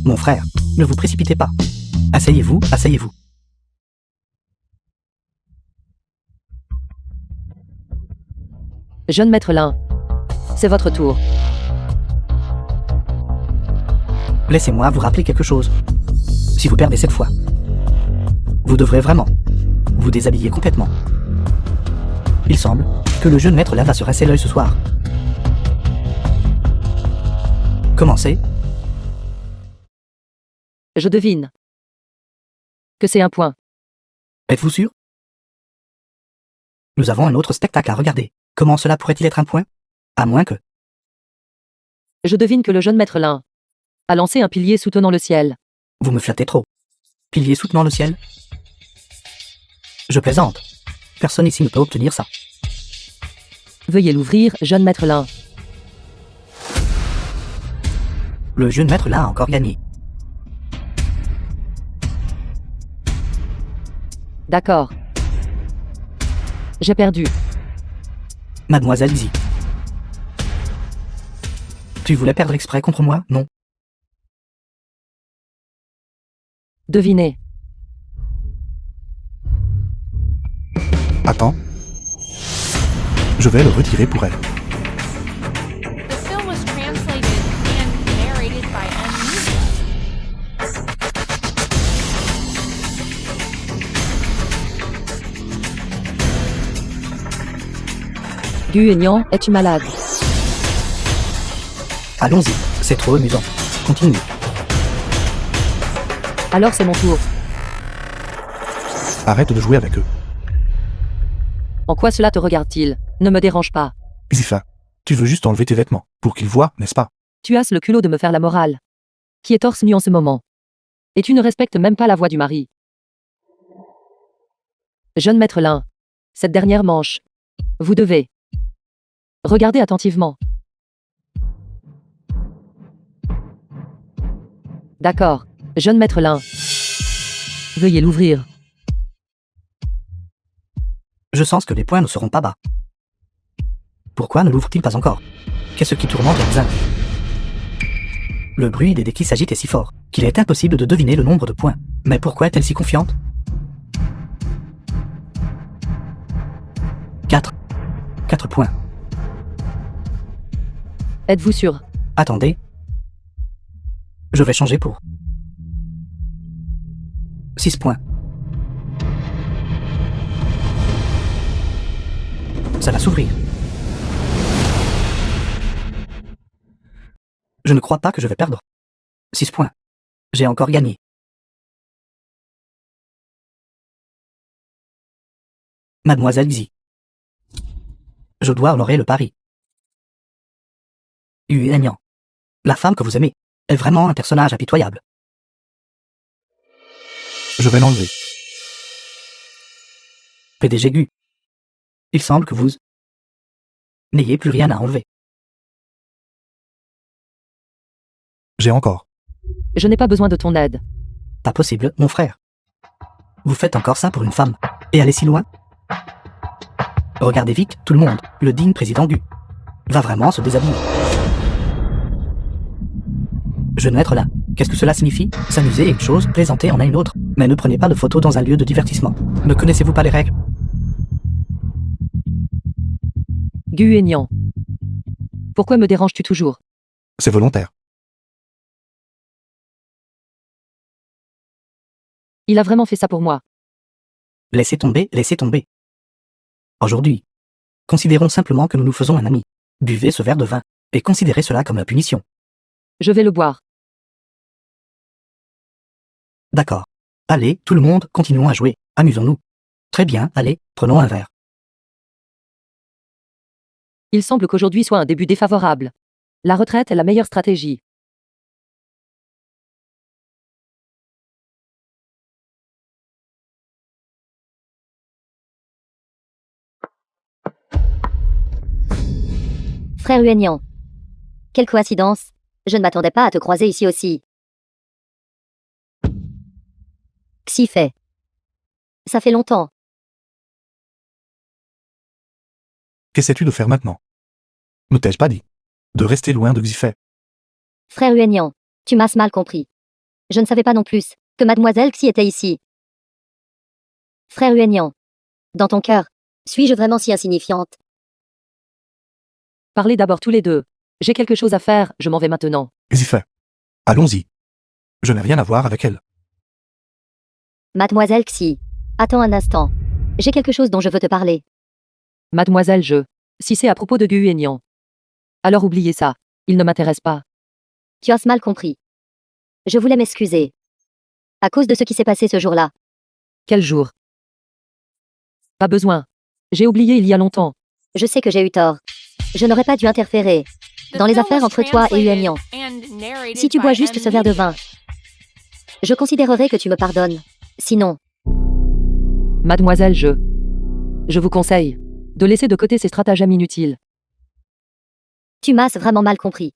Mon frère, ne vous précipitez pas. Asseyez-vous, asseyez-vous. Jeune maître Lin. C'est votre tour. Laissez-moi vous rappeler quelque chose. Si vous perdez cette fois, vous devrez vraiment vous déshabiller complètement. Il semble que le jeune maître là va se rincer l'œil ce soir. Commencez. Je devine. Que c'est un point. Êtes-vous sûr? Nous avons un autre spectacle à regarder. Comment cela pourrait-il être un point? À moins que... Je devine que le jeune maître Lin a lancé un pilier soutenant le ciel. Vous me flattez trop. Pilier soutenant le ciel? Je plaisante. Personne ici ne peut obtenir ça. Veuillez l'ouvrir, jeune maître Lin. Le jeune maître là a encore gagné. D'accord. J'ai perdu. Mademoiselle Lizzie. Tu voulais perdre exprès contre moi, non? Devinez. Attends. Je vais le retirer pour elle. The film was translated and narrated by M. Gu Aignan, es-tu malade? Allons-y, c'est trop amusant. Continue. Alors c'est mon tour. Arrête de jouer avec eux. En quoi cela te regarde-t-il? Ne me dérange pas. Zifa, tu veux juste enlever tes vêtements, pour qu'ils voient, n'est-ce pas? Tu as le culot de me faire la morale. Qui est torse nu en ce moment. Et tu ne respectes même pas la voix du mari. Jeune maître Lin. Cette dernière manche. Vous devez. Regardez attentivement. D'accord. Jeune maître Lin. Veuillez l'ouvrir. Je sens que les points ne seront pas bas. Pourquoi ne l'ouvre-t-il pas encore? Qu'est-ce qui tourmente Elsa? Le bruit des dés qui s'agitent est si fort qu'il est impossible de deviner le nombre de points. Mais pourquoi est-elle si confiante? 4. 4 points. Êtes-vous sûr? Attendez. Je vais changer pour 6 points. Ça va s'ouvrir. Je ne crois pas que je vais perdre. 6 points. J'ai encore gagné. Mademoiselle Xi. Je dois honorer le pari. Yuan, la femme que vous aimez, est vraiment un personnage impitoyable. Je vais l'enlever. PDG Gu. Il semble que vous n'ayez plus rien à enlever. J'ai encore. Je n'ai pas besoin de ton aide. Pas possible, mon frère. Vous faites encore ça pour une femme, et allez si loin? Regardez vite, tout le monde, le digne président Gu va vraiment se déshabiller. Genou être là. Qu'est-ce que cela signifie? S'amuser est une chose, plaisanter en est une autre. Mais ne prenez pas de photos dans un lieu de divertissement. Ne connaissez-vous pas les règles? Gu Aignan. Pourquoi me déranges-tu toujours? C'est volontaire. Il a vraiment fait ça pour moi. Laissez tomber, laissez tomber. Aujourd'hui, considérons simplement que nous nous faisons un ami. Buvez ce verre de vin, et considérez cela comme la punition. Je vais le boire. D'accord. Allez, tout le monde, continuons à jouer. Amusons-nous. Très bien, allez, prenons un verre. Il semble qu'aujourd'hui soit un début défavorable. La retraite est la meilleure stratégie. Frère Yuan. Quelle coïncidence. Je ne m'attendais pas à te croiser ici aussi. Xi fait. Ça fait longtemps. Qu'essaies-tu de faire maintenant? Ne t'ai-je pas dit de rester loin de Xifei? Frère Yuan, tu m'as mal compris. Je ne savais pas non plus que mademoiselle Xi était ici. Frère Yuan. Dans ton cœur, suis-je vraiment si insignifiante? Parlez d'abord tous les deux. J'ai quelque chose à faire, je m'en vais maintenant. Xifei. Allons-y. Je n'ai rien à voir avec elle. Mademoiselle Xi. Attends un instant. J'ai quelque chose dont je veux te parler. Mademoiselle, si c'est à propos de Gu Aignan. Alors oubliez ça. Il ne m'intéresse pas. Tu as mal compris. Je voulais m'excuser. À cause de ce qui s'est passé ce jour-là. Quel jour? Pas besoin. J'ai oublié il y a longtemps. Je sais que j'ai eu tort. Je n'aurais pas dû interférer dans les affaires entre toi et Yuan. Si tu bois juste ce verre de vin, je considérerai que tu me pardonnes. Sinon, Mademoiselle, je vous conseille de laisser de côté ces stratagèmes inutiles. tu m'as vraiment mal compris.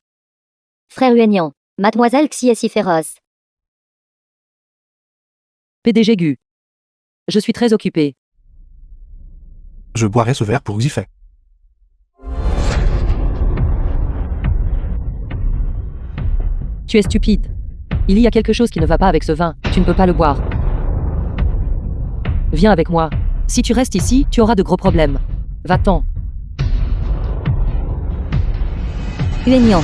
Frère Yuan, mademoiselle Xi est si féroce. PDG Gu. Je suis très occupé. Je boirai ce verre pour Xifei. Tu es stupide. Il y a quelque chose qui ne va pas avec ce vin. Tu ne peux pas le boire. Viens avec moi. Si tu restes ici, tu auras de gros problèmes. Va-t'en. Yuan.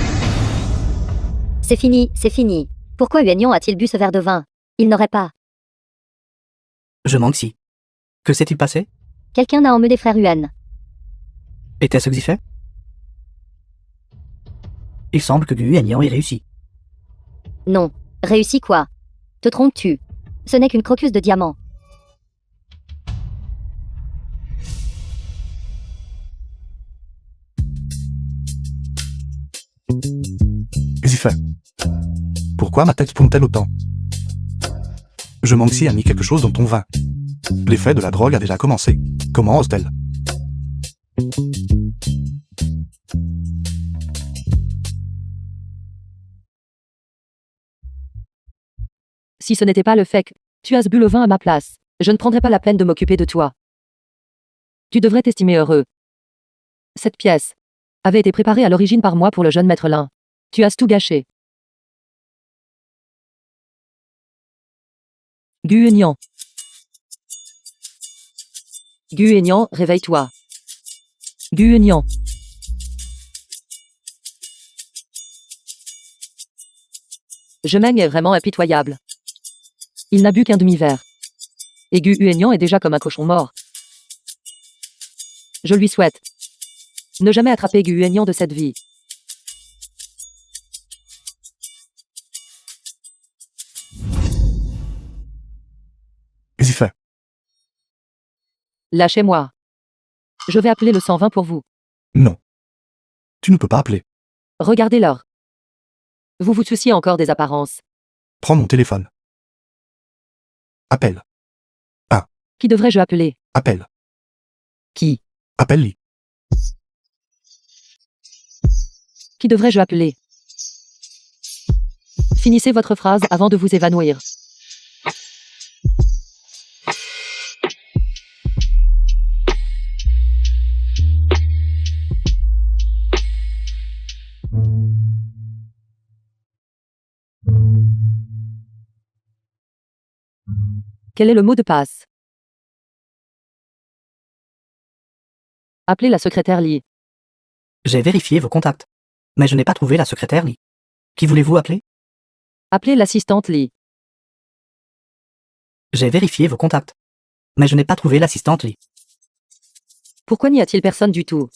C'est fini, c'est fini. Pourquoi Yuan a-t-il bu ce verre de vin? Il n'aurait pas. Je manque si. Que s'est-il passé? Quelqu'un a emmené frère Yuan. Était-ce Xifei? Il semble que Gu Aignan ait réussi. Non. Réussi quoi? Te trompes-tu? Ce n'est qu'une crocus de diamant. Xifei. Pourquoi ma tête tourne-t-elle autant? Je manque si a mis quelque chose dans ton vin. L'effet de la drogue a déjà commencé. Comment ose-t-elle? Si ce n'était pas le fait que tu as bu le vin à ma place, je ne prendrais pas la peine de m'occuper de toi. Tu devrais t'estimer heureux. Cette pièce avait été préparée à l'origine par moi pour le jeune maître Lin. Tu as tout gâché. Gu Enyang. Gu Enyang, réveille-toi. Gu Enyang. Je Meng est vraiment impitoyable. Il n'a bu qu'un demi-verre. Et Gu Enyang est déjà comme un cochon mort. Je lui souhaite ne jamais attraper Gu Enyang de cette vie. Zifei. Lâchez-moi. Je vais appeler le 120 pour vous. Non. Tu ne peux pas appeler. Regardez l'heure. Vous vous souciez encore des apparences. Prends mon téléphone. Appelle. Qui devrais-je appeler? Appelle. Qui? Appelle-Li. Qui devrais-je appeler? Finissez votre phrase avant de vous évanouir. Quel est le mot de passe? Appelez la secrétaire Li. J'ai vérifié vos contacts. Mais je n'ai pas trouvé la secrétaire Li. Qui voulez-vous appeler? Appelez l'assistante Li. J'ai vérifié vos contacts. Mais je n'ai pas trouvé l'assistante Li. Pourquoi n'y a-t-il personne du tout?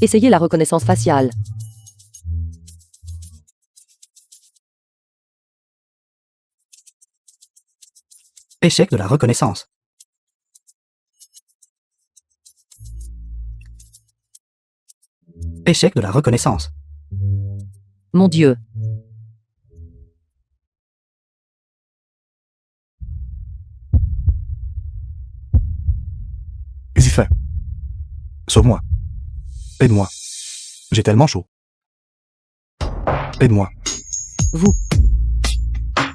Essayez la reconnaissance faciale. Échec de la reconnaissance. Échec de la reconnaissance. Mon Dieu. Zifei. Sauve-moi. Aide-moi. J'ai tellement chaud. Aide-moi. Vous.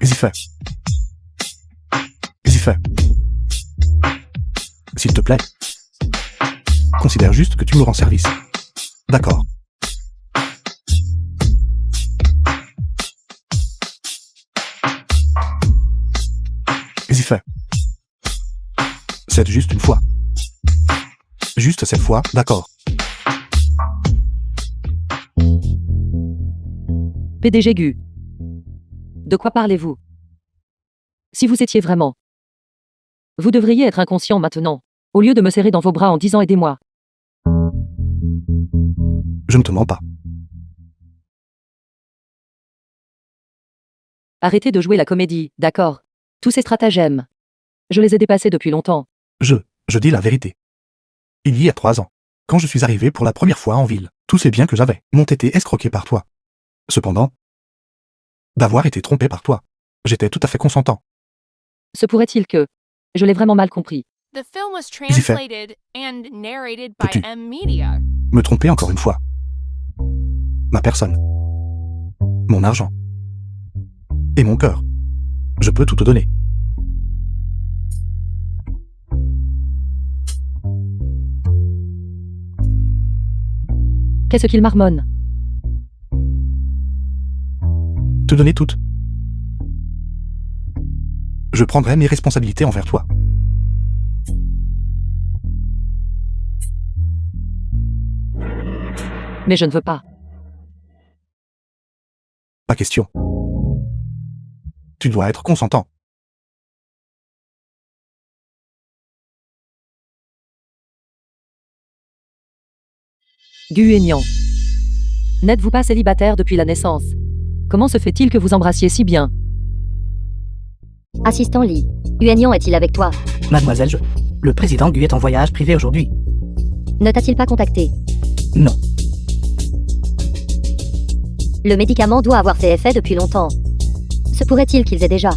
Zifei. Zifei. S'il te plaît. Considère juste que tu me rends service. D'accord. Zifei. C'est juste une fois. Juste cette fois, d'accord. PDG Gu. De quoi parlez-vous? Si vous étiez vraiment. Vous devriez être inconscient maintenant, au lieu de me serrer dans vos bras en disant aidez-moi. Je ne te mens pas. Arrêtez de jouer la comédie, d'accord? Tous ces stratagèmes. Je les ai dépassés depuis longtemps. Je dis la vérité. Il y a 3 ans, quand je suis arrivé pour la première fois en ville, tous les biens que j'avais m'ont été escroqués par toi. Cependant, d'avoir été trompé par toi, j'étais tout à fait consentant. Se pourrait-il que... Je l'ai vraiment mal compris. The film was translated and narrated by Peux-tu M Media. me tromper encore une fois? Ma personne. Mon argent. Et mon cœur. Je peux tout te donner. Qu'est-ce qu'il marmonne? Te donner toutes. Je prendrai mes responsabilités envers toi. Mais je ne veux pas. Pas question. Tu dois être consentant. Gu Enyang. N'êtes-vous pas célibataire depuis la naissance? Comment se fait-il que vous embrassiez si bien? Assistant Li. Enyang est-il avec toi? Mademoiselle, le président Gu est en voyage privé aujourd'hui. Ne t'a-t-il pas contacté? Non. Le médicament doit avoir fait effet depuis longtemps. Se pourrait-il qu'ils aient déjà?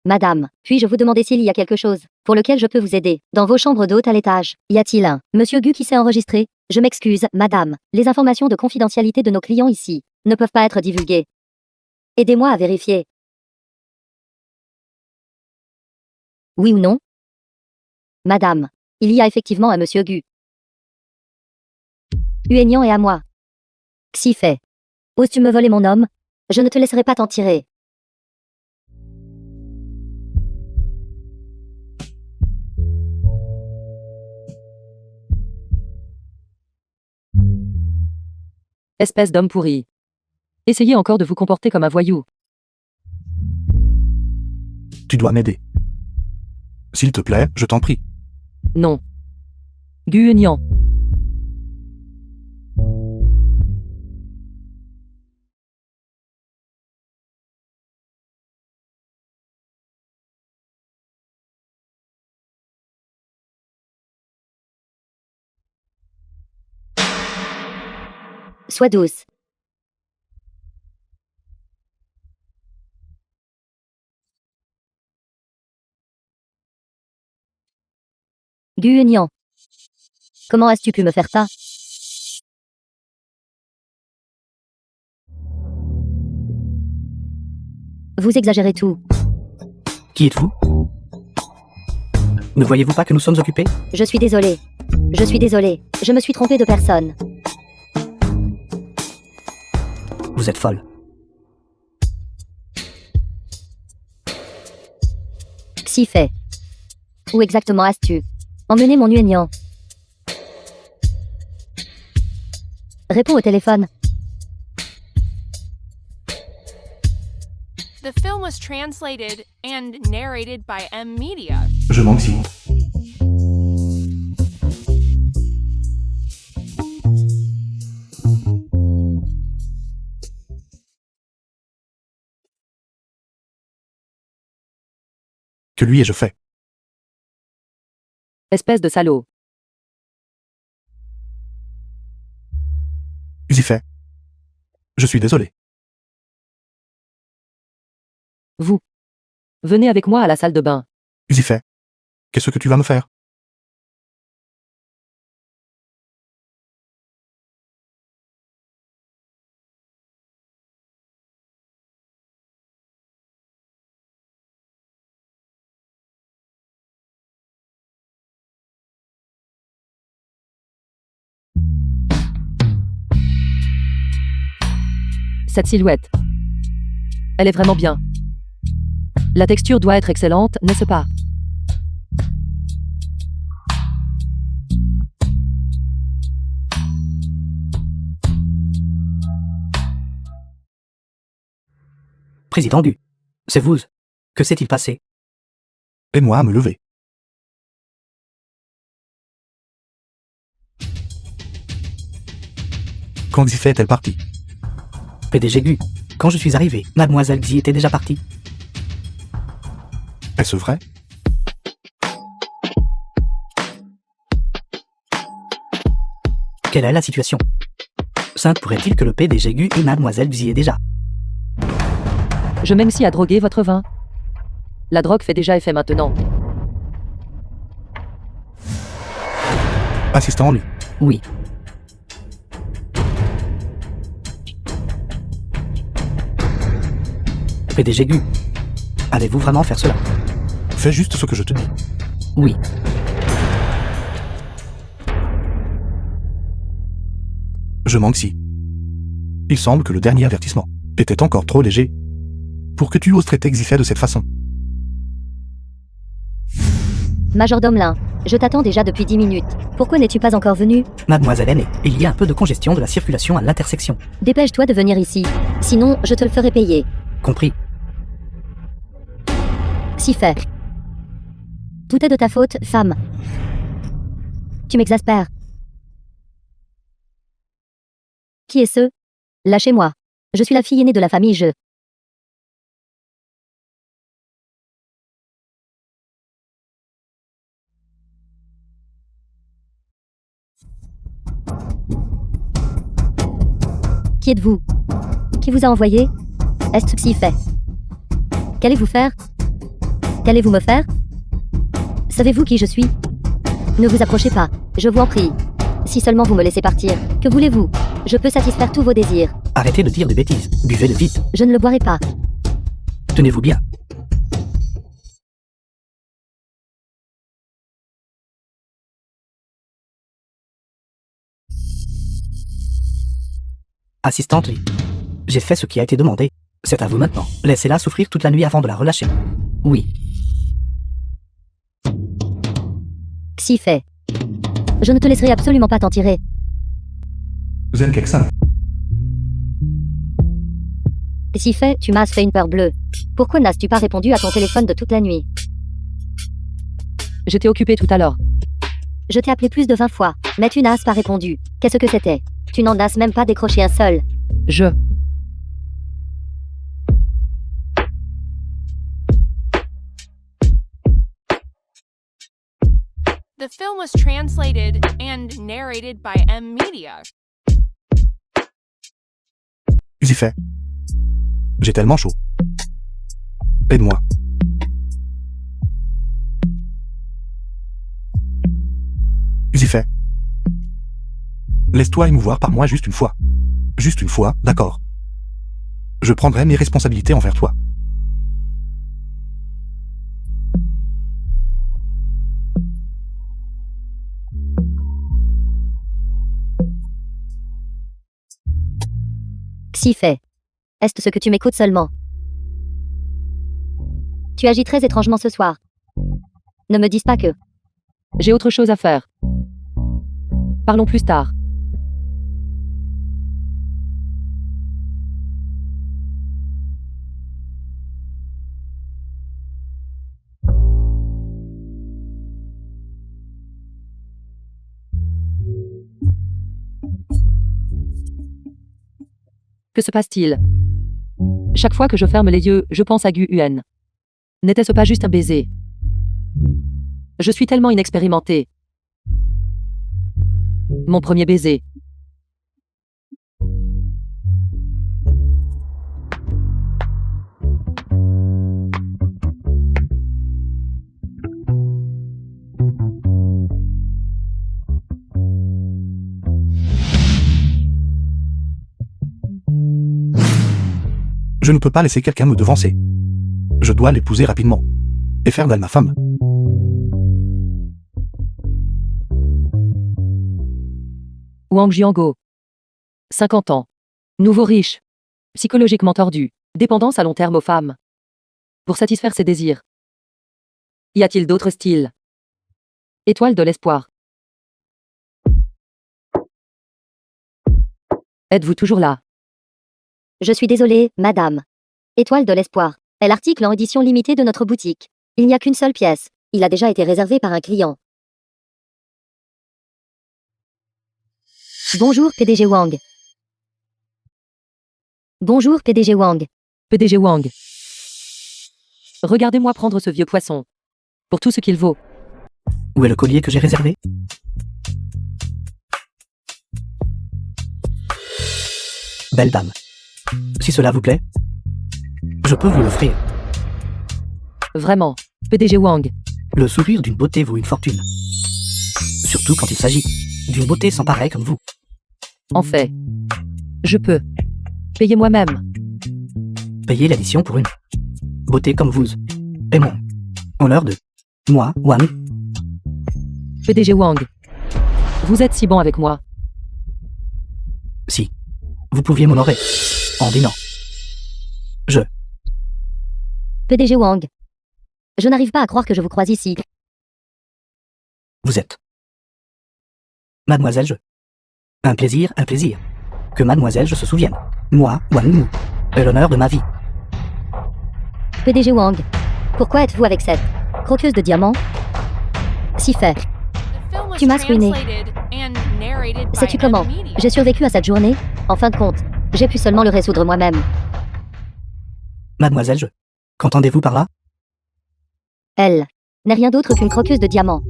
Madame, puis-je vous demander s'il y a quelque chose pour lequel je peux vous aider? Dans vos chambres d'hôte à l'étage, y a-t-il un Monsieur Gu qui s'est enregistré? Je m'excuse, madame. Les informations de confidentialité de nos clients ici ne peuvent pas être divulguées. Aidez-moi à vérifier. Oui ou non? Madame, il y a effectivement un monsieur Gu. Huaignan est à moi. Xi fait. Oses-tu me voler mon homme? Je ne te laisserai pas t'en tirer. Espèce d'homme pourri. Essayez encore de vous comporter comme un voyou. Tu dois m'aider. S'il te plaît, je t'en prie. Non. Gu Huaignan. Sois douce. Gu Huaignan. Comment as-tu pu me faire ça? Vous exagérez tout. Qui êtes-vous? Ne voyez-vous pas que nous sommes occupés? Je suis désolé. Je suis désolé. Je me suis trompé de personne. Vous êtes folle. Xi fait. Où exactement as-tu emmené mon Huaignan? Réponds au téléphone. The film was translated and narrated by M Media. Je manque si. Que lui ai-je fait? Espèce de salaud. Xi fait. Je suis désolé. Vous. Venez avec moi à la salle de bain. Xi fait. Qu'est-ce que tu vas me faire? Cette silhouette. Elle est vraiment bien. La texture doit être excellente, n'est-ce pas? Président Gu. C'est vous. Que s'est-il passé? Aide-moi à me lever. Quand Xi fait est-elle partie? PDG Gu. Quand je suis arrivé, Mademoiselle Xi était déjà partie. Est-ce vrai? Quelle est la situation? Sainte pourrait-il que le PDG Gu et Mademoiselle Xi aient déjà? Je m'aimenis à droguer votre vin. La drogue fait déjà effet maintenant. Assistant en lui. Oui. PDG Gu. Allez-vous vraiment faire cela? Fais juste ce que je te dis. Oui. Je manque si. Il semble que le dernier avertissement était encore trop léger pour que tu oses traiter Xi fait de cette façon. Majordome Lin, je t'attends déjà depuis 10 minutes. Pourquoi n'es-tu pas encore venu? Mademoiselle Aînée, il y a un peu de congestion de la circulation à l'intersection. Dépêche-toi de venir ici. Sinon, je te le ferai payer. Compris. Si fait. Tout est de ta faute, femme. Tu m'exaspères. Qui est ce? Lâchez-moi. Je suis la fille aînée de la famille Je. Qui êtes-vous? Qui vous a envoyé? Est-ce que si fait? Qu'allez-vous faire? Qu'allez-vous me faire? Savez-vous qui je suis? Ne vous approchez pas, je vous en prie. Si seulement vous me laissez partir. Que voulez-vous? Je peux satisfaire tous vos désirs. Arrêtez de dire de bêtises. Buvez-le vite. Je ne le boirai pas. Tenez-vous bien. Assistante, oui. J'ai fait ce qui a été demandé. C'est à vous maintenant. Laissez-la souffrir toute la nuit avant de la relâcher. Oui. Si fait. Je ne te laisserai absolument pas t'en tirer. Zen Keksan. Si fait, tu m'as fait une peur bleue. Pourquoi n'as-tu pas répondu à ton téléphone de toute la nuit? J'étais occupé tout à l'heure. Je t'ai appelé plus de 20 fois, mais tu n'as pas répondu. Qu'est-ce que c'était? Tu n'en as même pas décroché un seul. The film was translated and narrated by M Media. Zifet. J'ai tellement chaud. Aide-moi. Zifet. Laisse-toi émouvoir par moi juste une fois. Juste une fois, d'accord. Je prendrai mes responsabilités envers toi. Si fait. Est-ce que tu m'écoutes seulement? Tu agis très étrangement ce soir. Ne me dis pas que... J'ai autre chose à faire. Parlons plus tard. Que se passe-t-il? Chaque fois que je ferme les yeux, je pense à Gu Yuen. N'était-ce pas juste un baiser? Je suis tellement inexpérimentée. Mon premier baiser. Je ne peux pas laisser quelqu'un me devancer. Je dois l'épouser rapidement. Et faire d'elle ma femme. Wang Jiango. 50 ans. Nouveau riche. Psychologiquement tordu. Dépendance à long terme aux femmes. Pour satisfaire ses désirs. Y a-t-il d'autres styles? Étoile de l'espoir. Êtes-vous toujours là? Je suis désolée, madame. Étoile de l'espoir est l'article en édition limitée de notre boutique. Il n'y a qu'une seule pièce. Il a déjà été réservé par un client. Bonjour, PDG Wang. Bonjour, PDG Wang. PDG Wang. Regardez-moi prendre ce vieux poisson. Pour tout ce qu'il vaut. Où est le collier que j'ai réservé? Belle dame. Si cela vous plaît, je peux vous l'offrir. Vraiment. PDG Wang. Le sourire d'une beauté vaut une fortune. Surtout quand il s'agit d'une beauté sans pareil comme vous. En fait. Je peux. Payer moi-même. Payez l'addition pour une beauté comme vous. Et mon honneur de moi, Wang. PDG Wang. Vous êtes si bon avec moi. Si vous pouviez m'honorer en dînant. PDG Wang. Je n'arrive pas à croire que je vous croise ici. Vous êtes Mademoiselle Je. Un plaisir, un plaisir. Que Mademoiselle Je se souvienne. Moi, Wang Mu. est l'honneur de ma vie. PDG Wang. Pourquoi êtes-vous avec cette croqueuse de diamants? Si fait. The film was Tu m'as ruiné. translated and narrated by Sais-tu M comment Media. j'ai survécu à cette journée? En fin de compte, j'ai pu seulement le résoudre moi-même. Mademoiselle Je. Qu'entendez-vous par là? Elle n'est rien d'autre qu'une croqueuse de diamants.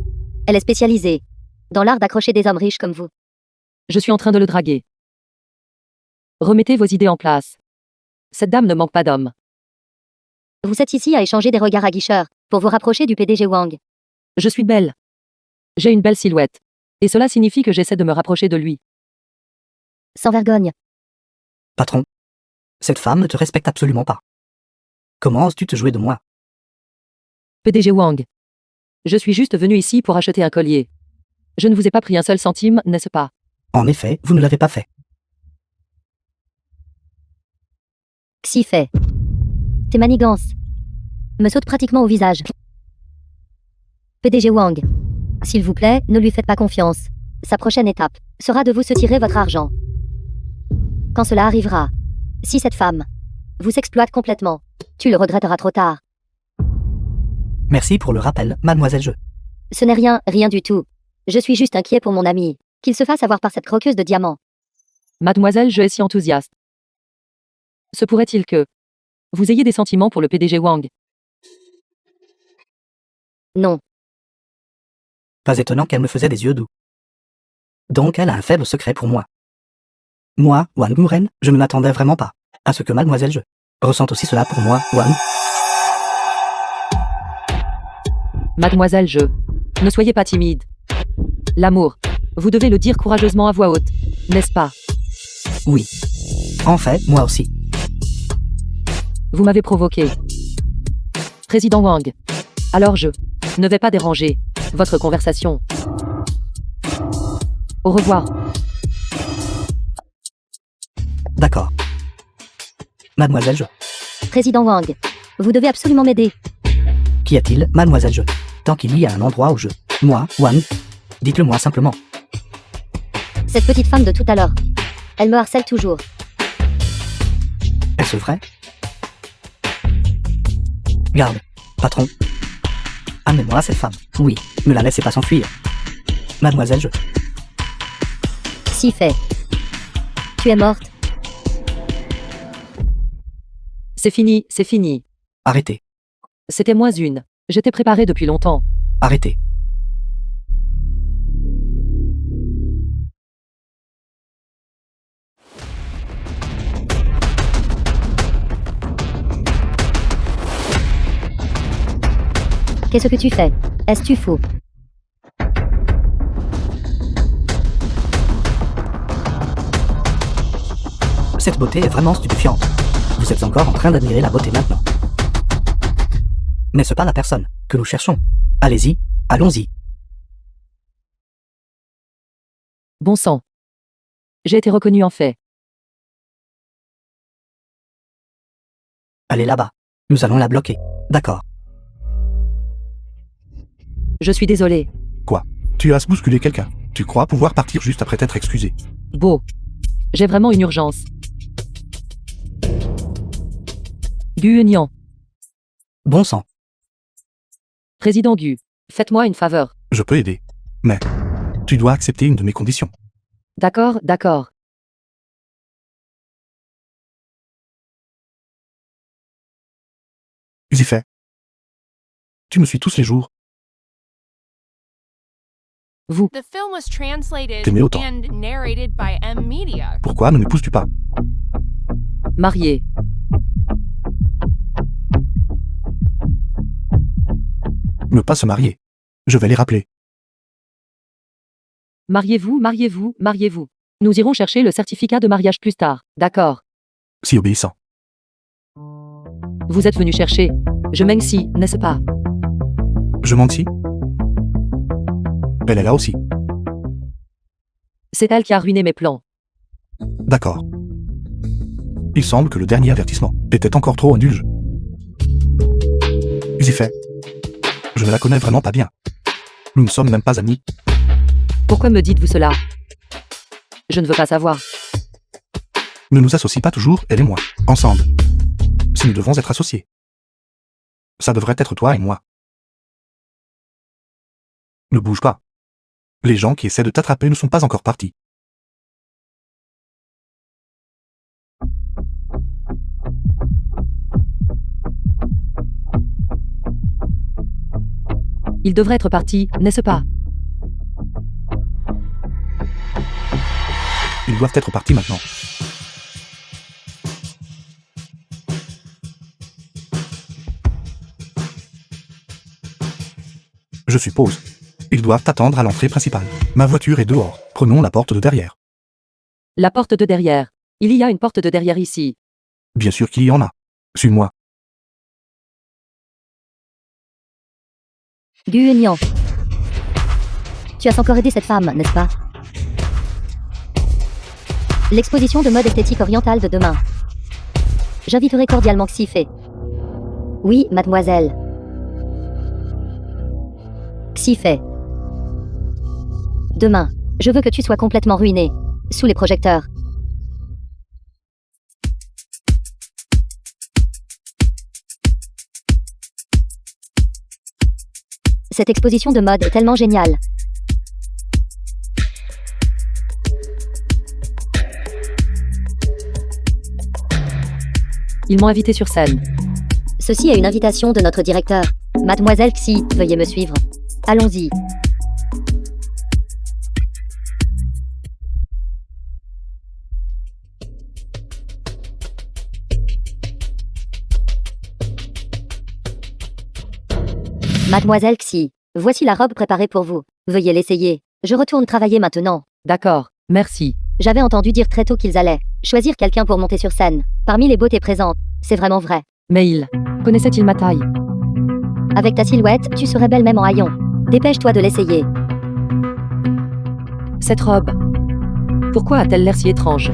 Elle est spécialisée dans l'art d'accrocher des hommes riches comme vous. Je suis en train de le draguer. Remettez vos idées en place. Cette dame ne manque pas d'hommes. Vous êtes ici à échanger des regards aguicheurs pour vous rapprocher du PDG Wang. Je suis belle. J'ai une belle silhouette. Et cela signifie que j'essaie de me rapprocher de lui. Sans vergogne. Patron, cette femme ne te respecte absolument pas. Comment oses-tu te jouer de moi? PDG Wang. Je suis juste venu ici pour acheter un collier. Je ne vous ai pas pris un seul centime, n'est-ce pas? En effet, vous ne l'avez pas fait. Xi fait. Tes manigances me sautent pratiquement au visage. PDG Wang. S'il vous plaît, ne lui faites pas confiance. Sa prochaine étape sera de vous se tirer votre argent. Quand cela arrivera, si cette femme vous exploite complètement, tu le regretteras trop tard. Merci pour le rappel, mademoiselle Je. Ce n'est rien, rien du tout. Je suis juste inquiet pour mon ami. Qu'il se fasse avoir par cette croqueuse de diamants. Mademoiselle, je suis si enthousiaste. Se pourrait-il que vous ayez des sentiments pour le PDG Wang? Non. Pas étonnant qu'elle me faisait des yeux doux. Donc elle a un faible secret pour moi. Moi, Wang Guren, je ne m'attendais vraiment pas à ce que mademoiselle Je ressente aussi cela pour moi, Wang. Mademoiselle, ne soyez pas timide. L'amour, vous devez le dire courageusement à voix haute, n'est-ce pas? Oui. En fait, moi aussi. Vous m'avez provoqué. Président Wang. Alors je ne vais pas déranger votre conversation. Au revoir. D'accord. Mademoiselle Je. Président Wang. Vous devez absolument m'aider. Qu'y a-t-il, mademoiselle Je? Tant qu'il y a un endroit où je... Moi, Wang. Dites-le moi simplement. Cette petite femme de tout à l'heure. Elle me harcèle toujours. Est-ce vrai? Garde, patron. Amenez-moi cette femme. Oui, ne la laissez pas s'enfuir. Mademoiselle Je. Si fait. Tu es morte. C'est fini, c'est fini. Arrêtez. C'était moins une. J'étais préparé depuis longtemps. Arrêtez. Qu'est-ce que tu fais? Est-ce-tu fou? Cette beauté est vraiment stupéfiante. Vous êtes encore en train d'admirer la beauté maintenant. N'est-ce pas la personne que nous cherchons? Allez-y, allons-y. Bon sang. J'ai été reconnu en fait. Allez là-bas. Nous allons la bloquer. D'accord. Je suis désolé. Quoi? Tu as bousculé quelqu'un. Tu crois pouvoir partir juste après t'être excusé. Beau. J'ai vraiment une urgence. Gu Nian. Bon sang. Président Gu. Faites-moi une faveur. Je peux aider. Mais tu dois accepter une de mes conditions. D'accord, d'accord. J'y fais. Tu me suis tous les jours. Vous. The film was translated T'aimais autant. and narrated by M Media. Pourquoi ne m'épouses-tu pas? Marié. Ne pas se marier. Je vais les rappeler. Mariez-vous, mariez-vous, mariez-vous. Nous irons chercher le certificat de mariage plus tard. D'accord. Si obéissant. Vous êtes venu chercher. Je Mengxi, n'est-ce pas? Je mentis? Elle est là aussi. C'est elle qui a ruiné mes plans. D'accord. Il semble que le dernier avertissement était encore trop indulgent. J'y fais. Je ne la connais vraiment pas bien. Nous ne sommes même pas amis. Pourquoi me dites-vous cela? Je ne veux pas savoir. Ne nous associe pas toujours, elle et moi, ensemble. Si nous devons être associés. Ça devrait être toi et moi. Ne bouge pas. Les gens qui essaient de t'attraper ne sont pas encore partis. Ils devraient être partis, n'est-ce pas? Ils doivent être partis maintenant. Je suppose Ils doivent attendre à l'entrée principale. Ma voiture est dehors. Prenons la porte de derrière. La porte de derrière. Il y a une porte de derrière ici. Bien sûr qu'il y en a. Suis-moi. Gu Enyang. Tu as encore aidé cette femme, n'est-ce pas? L'exposition de mode esthétique orientale de demain. J'inviterai cordialement Xifei. Oui, mademoiselle. Xifei. Demain, je veux que tu sois complètement ruiné, sous les projecteurs. Cette exposition de mode est tellement géniale. Ils m'ont invité sur scène. Ceci est une invitation de notre directeur. Mademoiselle Xi, veuillez me suivre. Allons-y. Mademoiselle Xi, voici la robe préparée pour vous. Veuillez l'essayer. Je retourne travailler maintenant. D'accord, merci. J'avais entendu dire très tôt qu'ils allaient choisir quelqu'un pour monter sur scène. Parmi les beautés présentes, c'est vraiment vrai. Mais il connaissait-il ma taille? Avec ta silhouette, tu serais belle même en haillons. Dépêche-toi de l'essayer. Cette robe. Pourquoi a-t-elle l'air si étrange?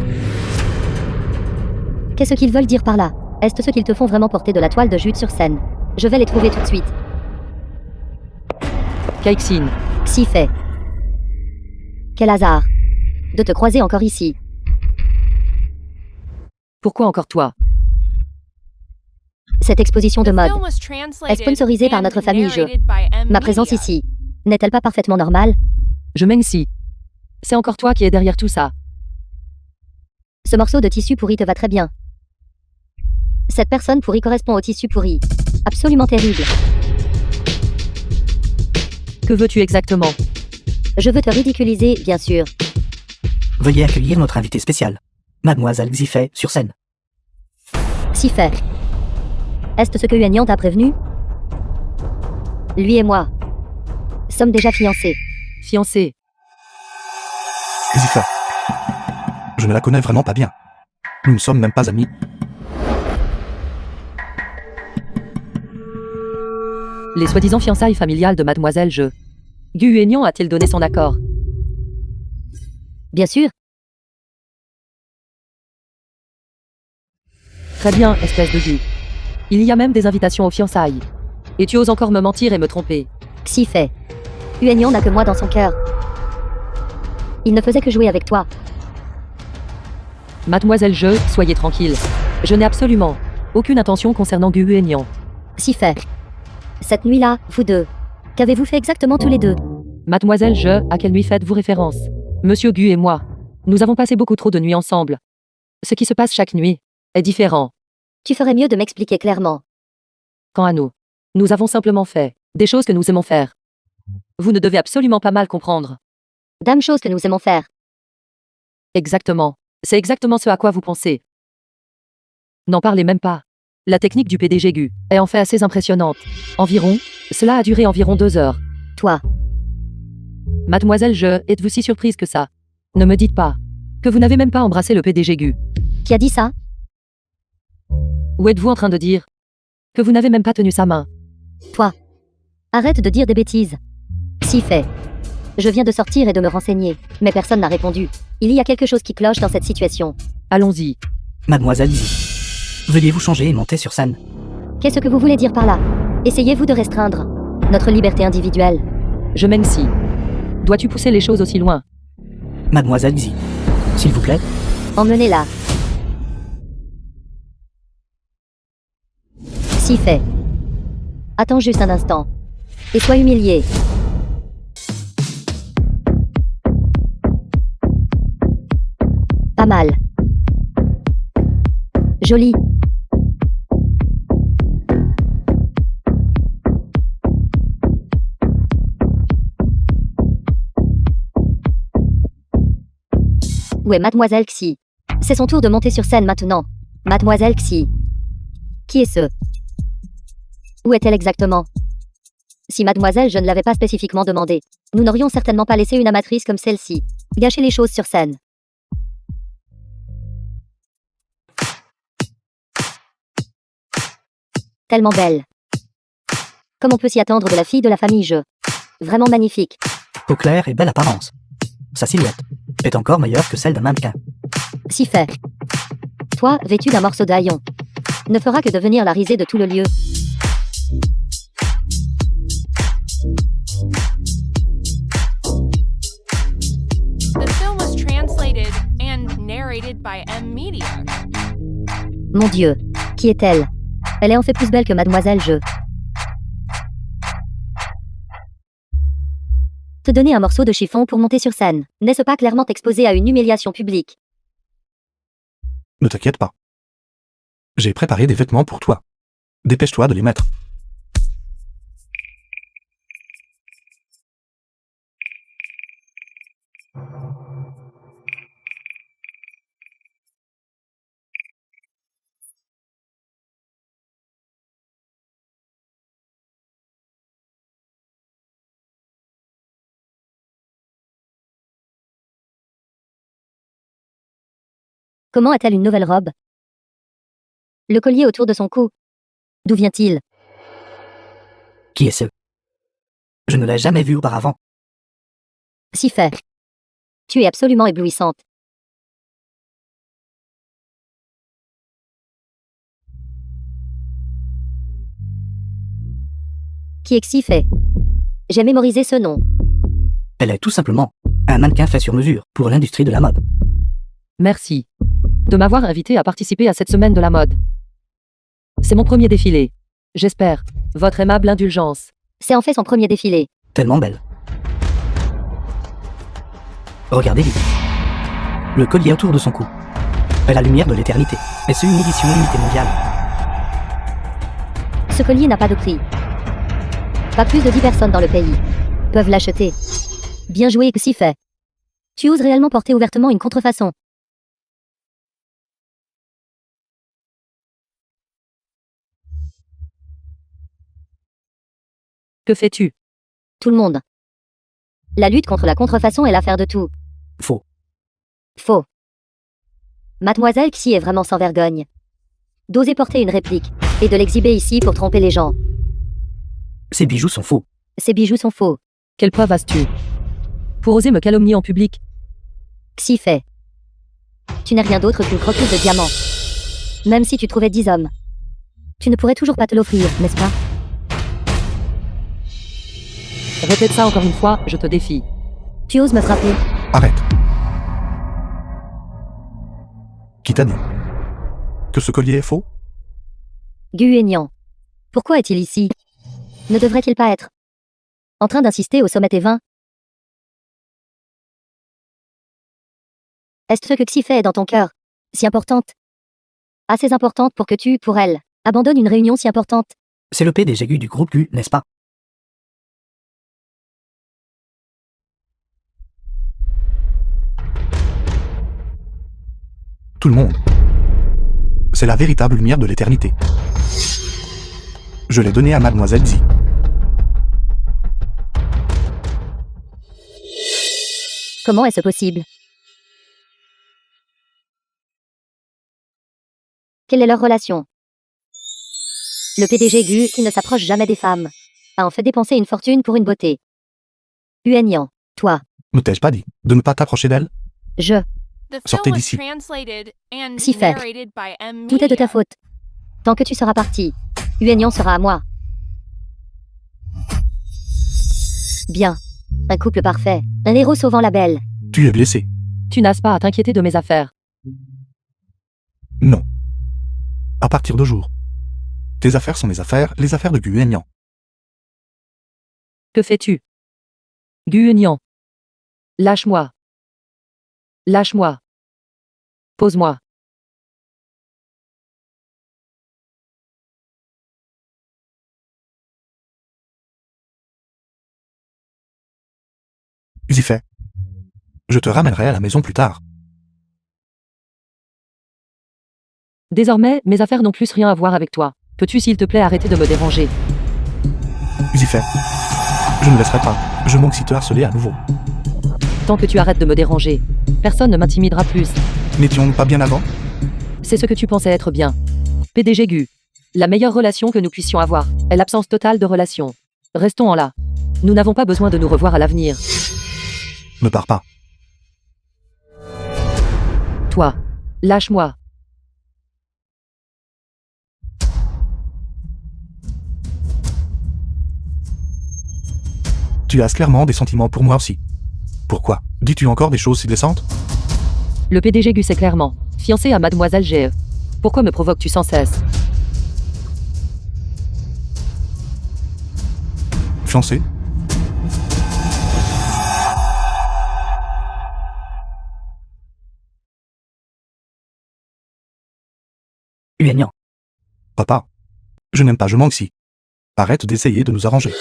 Qu'est-ce qu'ils veulent dire par là? Est-ce ce qu'ils te font vraiment porter de la toile de jute sur scène? Je vais les trouver tout de suite. Caixin. Xifei. Quel hasard de te croiser encore ici. Pourquoi encore toi? Cette exposition de The mode film was est translated sponsorisée par notre and famille Jeu. narrated by M Ma présence Media. ici n'est-elle pas parfaitement normale? Je m'enxie. C'est encore toi qui es derrière tout ça. Ce morceau de tissu pourri te va très bien. Cette personne pourrie correspond au tissu pourri. Absolument terrible. Que veux-tu exactement? Je veux te ridiculiser, bien sûr. Veuillez accueillir notre invité spécial, Mademoiselle Xifei, sur scène. Xifei. Est-ce ce que Yuan t'a prévenu? Lui et moi sommes déjà fiancés. Fiancé. Xifei. Je ne la connais vraiment pas bien. Nous ne sommes même pas amis. Les soi-disant fiançailles familiales de Mademoiselle Jeu. Gu Enyang a-t-il donné son accord? Bien sûr. Très bien, espèce de Gu. Il y a même des invitations aux fiançailles. Et tu oses encore me mentir et me tromper. Xifei. Yuan n'a que moi dans son cœur. Il ne faisait que jouer avec toi. Mademoiselle Jeu, soyez tranquille. Je n'ai absolument aucune intention concernant Gu Enyang. Xifei. Cette nuit-là, vous deux. Qu'avez-vous fait exactement tous les deux? Mademoiselle Jeu, à quelle nuit faites-vous référence? Monsieur Gu et moi. Nous avons passé beaucoup trop de nuits ensemble. Ce qui se passe chaque nuit est différent. Tu ferais mieux de m'expliquer clairement. Quant à nous, nous avons simplement fait des choses que nous aimons faire. Vous ne devez absolument pas mal comprendre. Dame chose que nous aimons faire. Exactement. C'est exactement ce à quoi vous pensez. N'en parlez même pas. La technique du PDG Gu est en fait assez impressionnante. Cela a duré environ 2 heures. Toi. Mademoiselle Jeu, êtes-vous si surprise que ça? Ne me dites pas que vous n'avez même pas embrassé le PDG Gu. Qui a dit ça? Ou êtes-vous en train de dire que vous n'avez même pas tenu sa main? Toi. Arrête de dire des bêtises. Xifei. Je viens de sortir et de me renseigner, mais personne n'a répondu. Il y a quelque chose qui cloche dans cette situation. Allons-y. Mademoiselle Xi. Veuillez vous changer et monter sur scène. Qu'est-ce que vous voulez dire par là? Essayez-vous de restreindre notre liberté individuelle. Je m'enxie. Dois-tu pousser les choses aussi loin? Mademoiselle Xi. S'il vous plaît. Emmenez-la. Xifei. Attends juste un instant. Et sois humilié. Pas mal. Joli. Où est Mademoiselle Xi? C'est son tour de monter sur scène maintenant. Mademoiselle Xi. Qui est ce? Où est-elle exactement? Si mademoiselle je ne l'avais pas spécifiquement demandé, nous n'aurions certainement pas laissé une amatrice comme celle-ci gâcher les choses sur scène. Tellement belle. Comme on peut s'y attendre de la fille de la famille Je. Vraiment magnifique. Peau claire et belle apparence. Sa silhouette est encore meilleure que celle d'un mannequin. Si fait. Toi, vêtu d'un morceau d'haillon, ne fera que devenir la risée de tout le lieu. The film was translated and narrated by M Media. Mon Dieu, qui est-elle? Elle est en fait plus belle que mademoiselle Je. Te donner un morceau de chiffon pour monter sur scène, n'est-ce pas clairement t'exposer à une humiliation publique? Ne t'inquiète pas. J'ai préparé des vêtements pour toi. Dépêche-toi de les mettre. Comment a-t-elle une nouvelle robe? Le collier autour de son cou. D'où vient-il? Qui est ce? Je ne l'ai jamais vu auparavant. Si fait. Tu es absolument éblouissante. Qui est si fait? J'ai mémorisé ce nom. Elle est tout simplement un mannequin fait sur mesure pour l'industrie de la mode. Merci de m'avoir invité à participer à cette semaine de la mode. C'est mon premier défilé. J'espère votre aimable indulgence. C'est en fait son premier défilé. Tellement belle. Regardez-y. Le collier autour de son cou. Et la lumière de l'éternité. Et c'est une édition limitée mondiale. Ce collier n'a pas de prix. Pas plus de 10 personnes dans le pays peuvent l'acheter. Bien joué, que si fait. Tu oses réellement porter ouvertement une contrefaçon. Que fais-tu? Tout le monde. La lutte contre la contrefaçon est l'affaire de tout. Faux. Faux. Mademoiselle Xi est vraiment sans vergogne. D'oser porter une réplique et de l'exhiber ici pour tromper les gens. Ces bijoux sont faux. Ces bijoux sont faux. Quelle preuve as-tu pour oser me calomnier en public? Xi fait. Tu n'es rien d'autre qu'une croqueuse de diamants. Même si tu trouvais 10 hommes, tu ne pourrais toujours pas te l'offrir, n'est-ce pas? Répète ça encore une fois, je te défie. Tu oses me frapper? Arrête. Qui t'a dit que ce collier est faux? Gu Aignan. Pourquoi est-il ici? Ne devrait-il pas être en train d'insister au sommet T20? Est-ce que Xi fait est dans ton cœur si importante? Assez importante pour que tu, pour elle, abandonnes une réunion si importante? C'est le PDG du groupe Gu, n'est-ce pas? Tout le monde. C'est la véritable lumière de l'éternité. Je l'ai donnée à mademoiselle Xi. Comment est-ce possible? Quelle est leur relation? Le PDG Gu, qui ne s'approche jamais des femmes, a en fait dépensé une fortune pour une beauté. Aignan, toi, Ne t'ai-je pas dit de ne pas t'approcher d'elle? je, The Sortez film was d'ici. translated and Si fait. narrated by M tout est de ta Media. faute. Tant que tu seras parti, Aignan sera à moi. Bien. Un couple parfait. Un héros sauvant la belle. Tu es blessé. Tu n'as pas à t'inquiéter de mes affaires. Non. À partir de jour. Tes affaires sont mes affaires, les affaires de Gu Aignan. Que fais-tu? Gu Aignan. Lâche-moi. Lâche-moi. Pose-moi. J'y fais. Je te ramènerai à la maison plus tard. Désormais, mes affaires n'ont plus rien à voir avec toi. Peux-tu s'il te plaît arrêter de me déranger? Xifet. Je ne laisserai pas. Je manque si te harceler à nouveau. Tant que tu arrêtes de me déranger, personne ne m'intimidera plus. N'étions-nous pas bien avant? C'est ce que tu pensais être bien. PDG Gu. La meilleure relation que nous puissions avoir est l'absence totale de relation. Restons en là. Nous n'avons pas besoin de nous revoir à l'avenir. Ne pars pas. Toi, lâche-moi. Tu as clairement des sentiments pour moi aussi. Pourquoi? Dis-tu encore des choses si blessantes? Le PDG Gu sait clairement. Fiancé à Mademoiselle G. Pourquoi me provoques-tu sans cesse? Fiancé? Huaignant. Papa. Je n'aime pas, je manque si. Arrête d'essayer de nous arranger.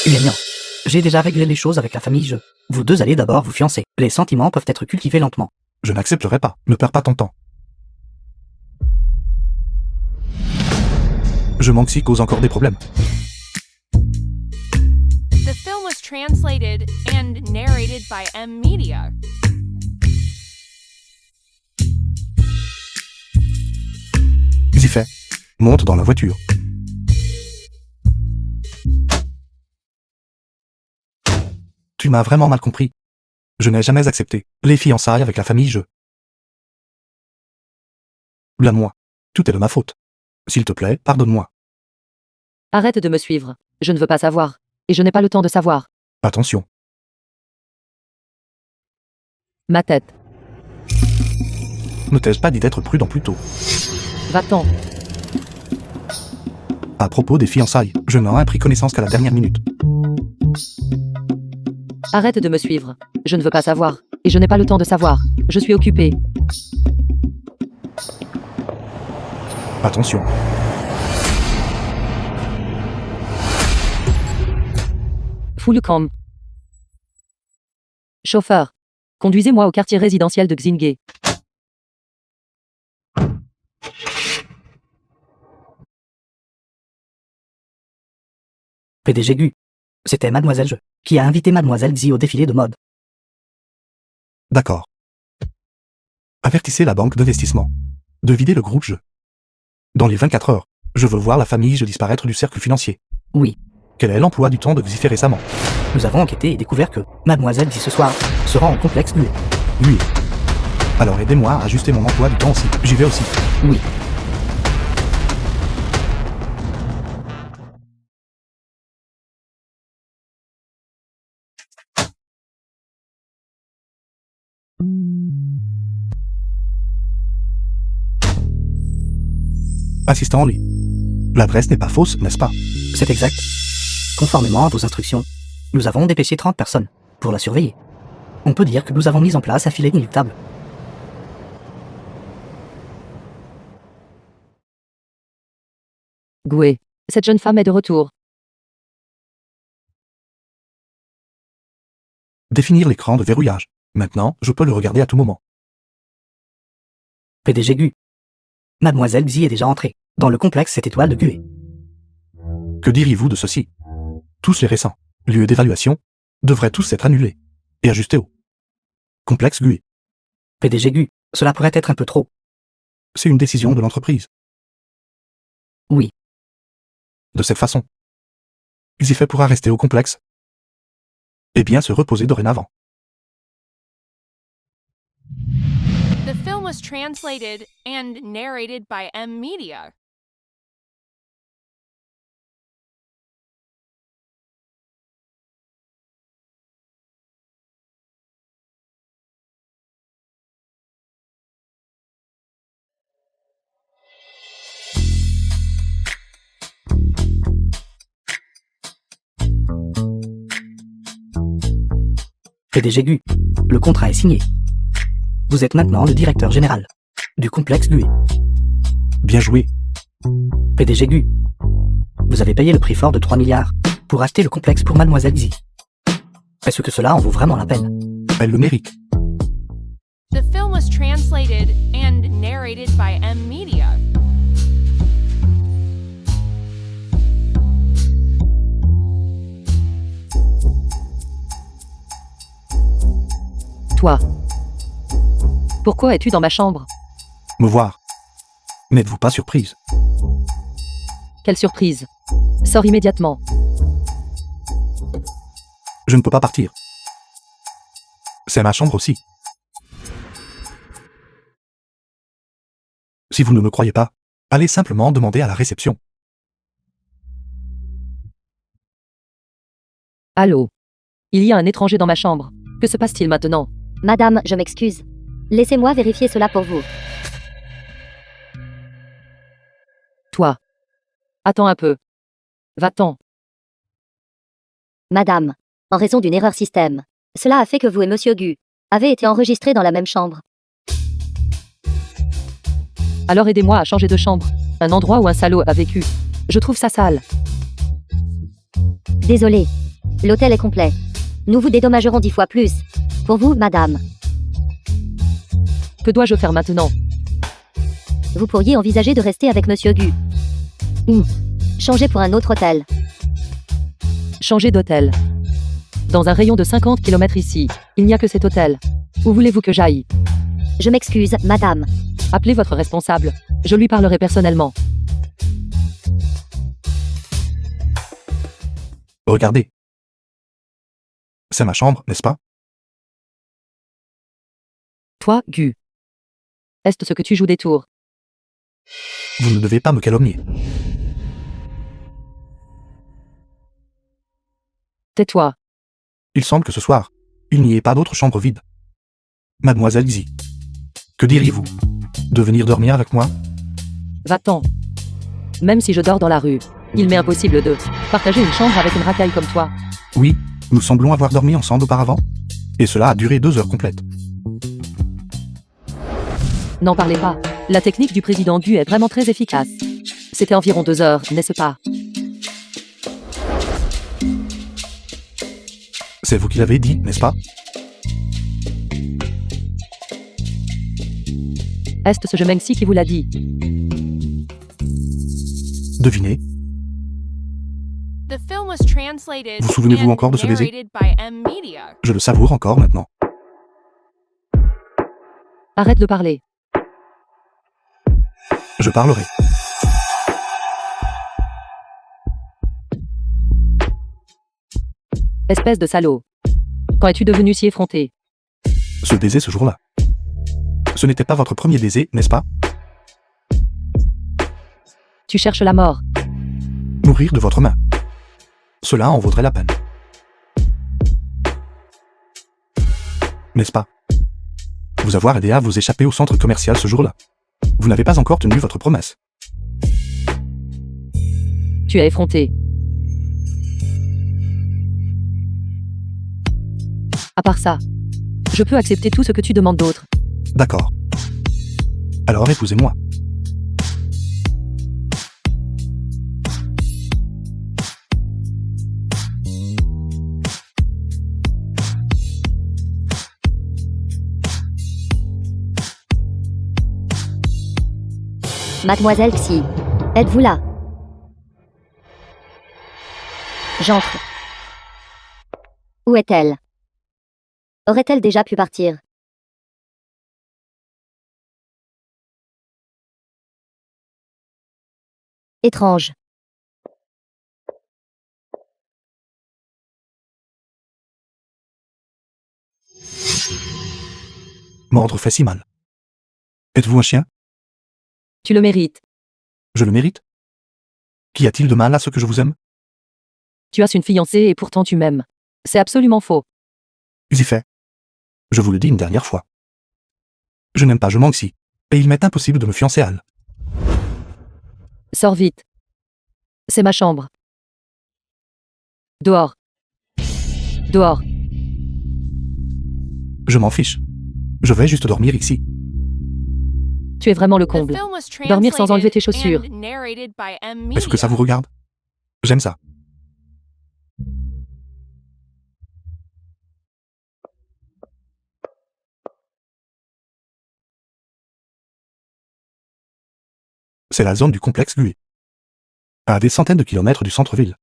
Huaignant. J'ai déjà réglé les choses avec la famille Je. Vous deux allez d'abord vous fiancer. Les sentiments peuvent être cultivés lentement. Je n'accepterai pas. Ne perds pas ton temps. Je manque si cause encore des problèmes. The film was translated and narrated by M Media. Xifet. Monte dans la voiture. Tu m'as vraiment mal compris. Je n'ai jamais accepté les fiançailles avec la famille Je. Blâme-moi. Tout est de ma faute. S'il te plaît, pardonne-moi. Arrête de me suivre. Je ne veux pas savoir. Et je n'ai pas le temps de savoir. Attention. Ma tête. Ne t'ai-je pas dit d'être prudent plus tôt? Va-t'en. À propos des fiançailles, je n'en ai pris connaissance qu'à la dernière minute. Arrête de me suivre. Je ne veux pas savoir. Et je n'ai pas le temps de savoir. Je suis occupé. Attention. Full cam. Chauffeur. Conduisez-moi au quartier résidentiel de Xingé. PDG Gu. C'était Mademoiselle Je qui a invité Mademoiselle Xi au défilé de mode. D'accord. Avertissez la banque d'investissement de vider le groupe Je. Dans les 24 heures, je veux voir la famille Je disparaître du cercle financier. Oui. Quel est l'emploi du temps de Xifet récemment? Nous avons enquêté et découvert que Mademoiselle Xi ce soir sera en complexe Gu. Oui. Alors aidez-moi à ajuster mon emploi du temps aussi. J'y vais aussi. Oui. Assistant Lee. L'adresse n'est pas fausse, n'est-ce pas? C'est exact. Conformément à vos instructions, nous avons dépêché 30 personnes pour la surveiller. On peut dire que nous avons mis en place un filet inéluctable. Goué. Cette jeune femme est de retour. Définir l'écran de verrouillage. Maintenant, je peux le regarder à tout moment. PDG Gu. Mademoiselle Xi est déjà entrée dans le complexe 7 étoiles de Gue. Que diriez-vous de ceci? Tous les récents lieux d'évaluation devraient tous être annulés et ajustés au complexe Gue. PDG Gu. Cela pourrait être un peu trop. C'est une décision de l'entreprise. Oui. De cette façon, Xifet pourra rester au complexe et bien se reposer dorénavant. The film was translated and narrated by M Media. PDG Gu. Le contrat est signé. Vous êtes maintenant le directeur général du complexe Gue. Bien joué. PDG Gu. Vous avez payé le prix fort de 3 milliards pour acheter le complexe pour Mademoiselle Xi. Est-ce que cela en vaut vraiment la peine? Elle le mérite. The film was translated and narrated by M Media. Toi. Pourquoi es-tu dans ma chambre? Me voir. N'êtes-vous pas surprise? Quelle surprise. Sors immédiatement. Je ne peux pas partir. C'est ma chambre aussi. Si vous ne me croyez pas, allez simplement demander à la réception. Allô? Il y a un étranger dans ma chambre. Que se passe-t-il maintenant? Madame, je m'excuse. Laissez-moi vérifier cela pour vous. Toi. Attends un peu. Va-t'en. Madame, en raison d'une erreur système, cela a fait que vous et Monsieur Gu avez été enregistrés dans la même chambre. Alors aidez-moi à changer de chambre. Un endroit où un salaud a vécu. Je trouve ça sale. Désolé. L'hôtel est complet. Nous vous dédommagerons 10 fois plus. Pour vous, madame. Que dois-je faire maintenant? Vous pourriez envisager de rester avec Monsieur Gu. Ou changer pour un autre hôtel. Changer d'hôtel. Dans un rayon de 50 km ici, il n'y a que cet hôtel. Où voulez-vous que j'aille? Je m'excuse, madame. Appelez votre responsable. Je lui parlerai personnellement. Regardez. C'est ma chambre, n'est-ce pas? Toi, Gu. Est-ce ce que tu joues des tours? Vous ne devez pas me calomnier. Tais-toi. Il semble que ce soir, il n'y ait pas d'autre chambre vide. Mademoiselle Xi, que diriez-vous? De venir dormir avec moi? Va-t'en. Même si je dors dans la rue, il m'est impossible de partager une chambre avec une racaille comme toi. Oui, nous semblons avoir dormi ensemble auparavant. Et cela a duré 2 heures complètes. N'en parlez pas. La technique du président Gu est vraiment très efficace. C'était environ 2 heures, n'est-ce pas? C'est vous qui l'avez dit, n'est-ce pas? Est-ce ce je Mengxi qui vous l'a dit? Devinez. The film was translated Vous souvenez-vous and encore de ce baiser? narrated by M Media. Je le savoure encore maintenant. Arrête de parler. Je parlerai. Espèce de salaud. Quand es-tu devenu si effronté? Ce baiser ce jour-là. Ce n'était pas votre premier baiser, n'est-ce pas? Tu cherches la mort. Mourir de votre main. Cela en vaudrait la peine. N'est-ce pas? Vous avoir aidé à vous échapper au centre commercial ce jour-là. Vous n'avez pas encore tenu votre promesse. Tu es effronté. À part ça, je peux accepter tout ce que tu demandes d'autre. D'accord. Alors épousez-moi. Mademoiselle Xi, êtes-vous là? J'entre. Où est-elle? Aurait-elle déjà pu partir? Étrange. Mordre fait si mal. Êtes-vous un chien? Tu le mérites. Je le mérite? Qu'y a-t-il de mal à ce que je vous aime? Tu as une fiancée et pourtant tu m'aimes. C'est absolument faux. J'y fais. Je vous le dis une dernière fois. Je n'aime pas je Mengxi, et il m'est impossible de me fiancer à elle. Sors vite. C'est ma chambre. Dehors. Dehors. Je m'en fiche. Je vais juste dormir ici. Tu es vraiment le The comble. film was Dormir sans enlever tes translated chaussures. and narrated by M Est-ce que ça vous Media. regarde? J'aime ça. C'est la zone du complexe Gue. À des centaines de kilomètres du centre-ville.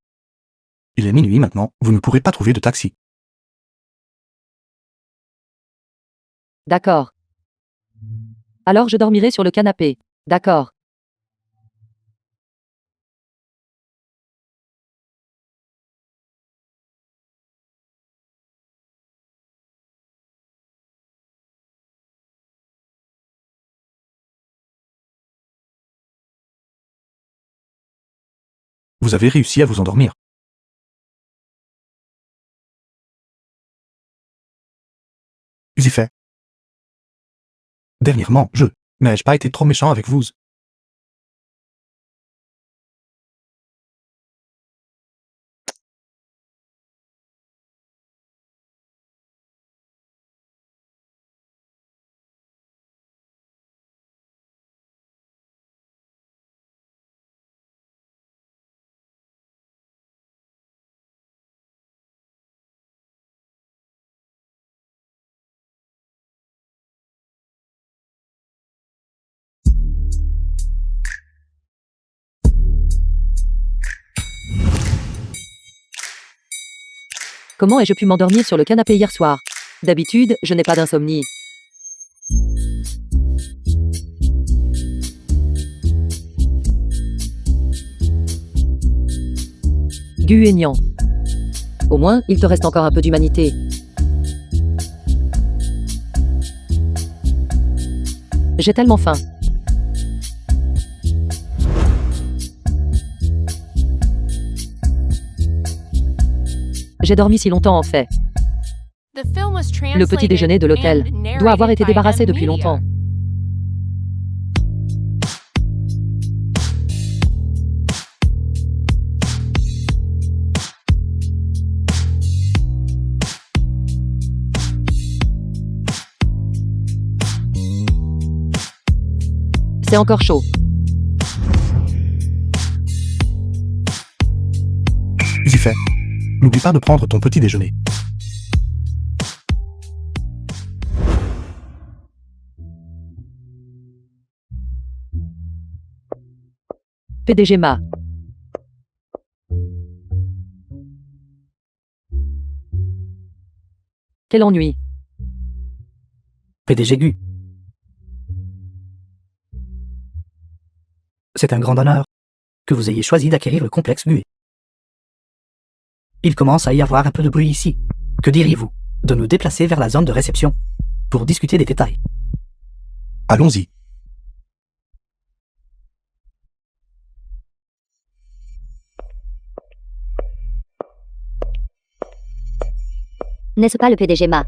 Il est minuit maintenant, vous ne pourrez pas trouver de taxi. D'accord. Alors je dormirai sur le canapé. D'accord. Vous avez réussi à vous endormir. J'y fait. Dernièrement, n'ai-je pas été trop méchant avec vous? Comment ai-je pu m'endormir sur le canapé hier soir? D'habitude, je n'ai pas d'insomnie. Guénion. Au moins, il te reste encore un peu d'humanité. J'ai tellement faim. J'ai dormi si longtemps en fait. Le petit déjeuner de l'hôtel doit avoir été débarrassé depuis longtemps. C'est encore chaud. J'y fait. N'oublie pas de prendre ton petit déjeuner. PDG Ma. Quel ennui. PDG Gu. C'est un grand honneur que vous ayez choisi d'acquérir le complexe Gu. Il commence à y avoir un peu de bruit ici. Que diriez-vous de nous déplacer vers la zone de réception pour discuter des détails? Allons-y. N'est-ce pas le PDG Ma?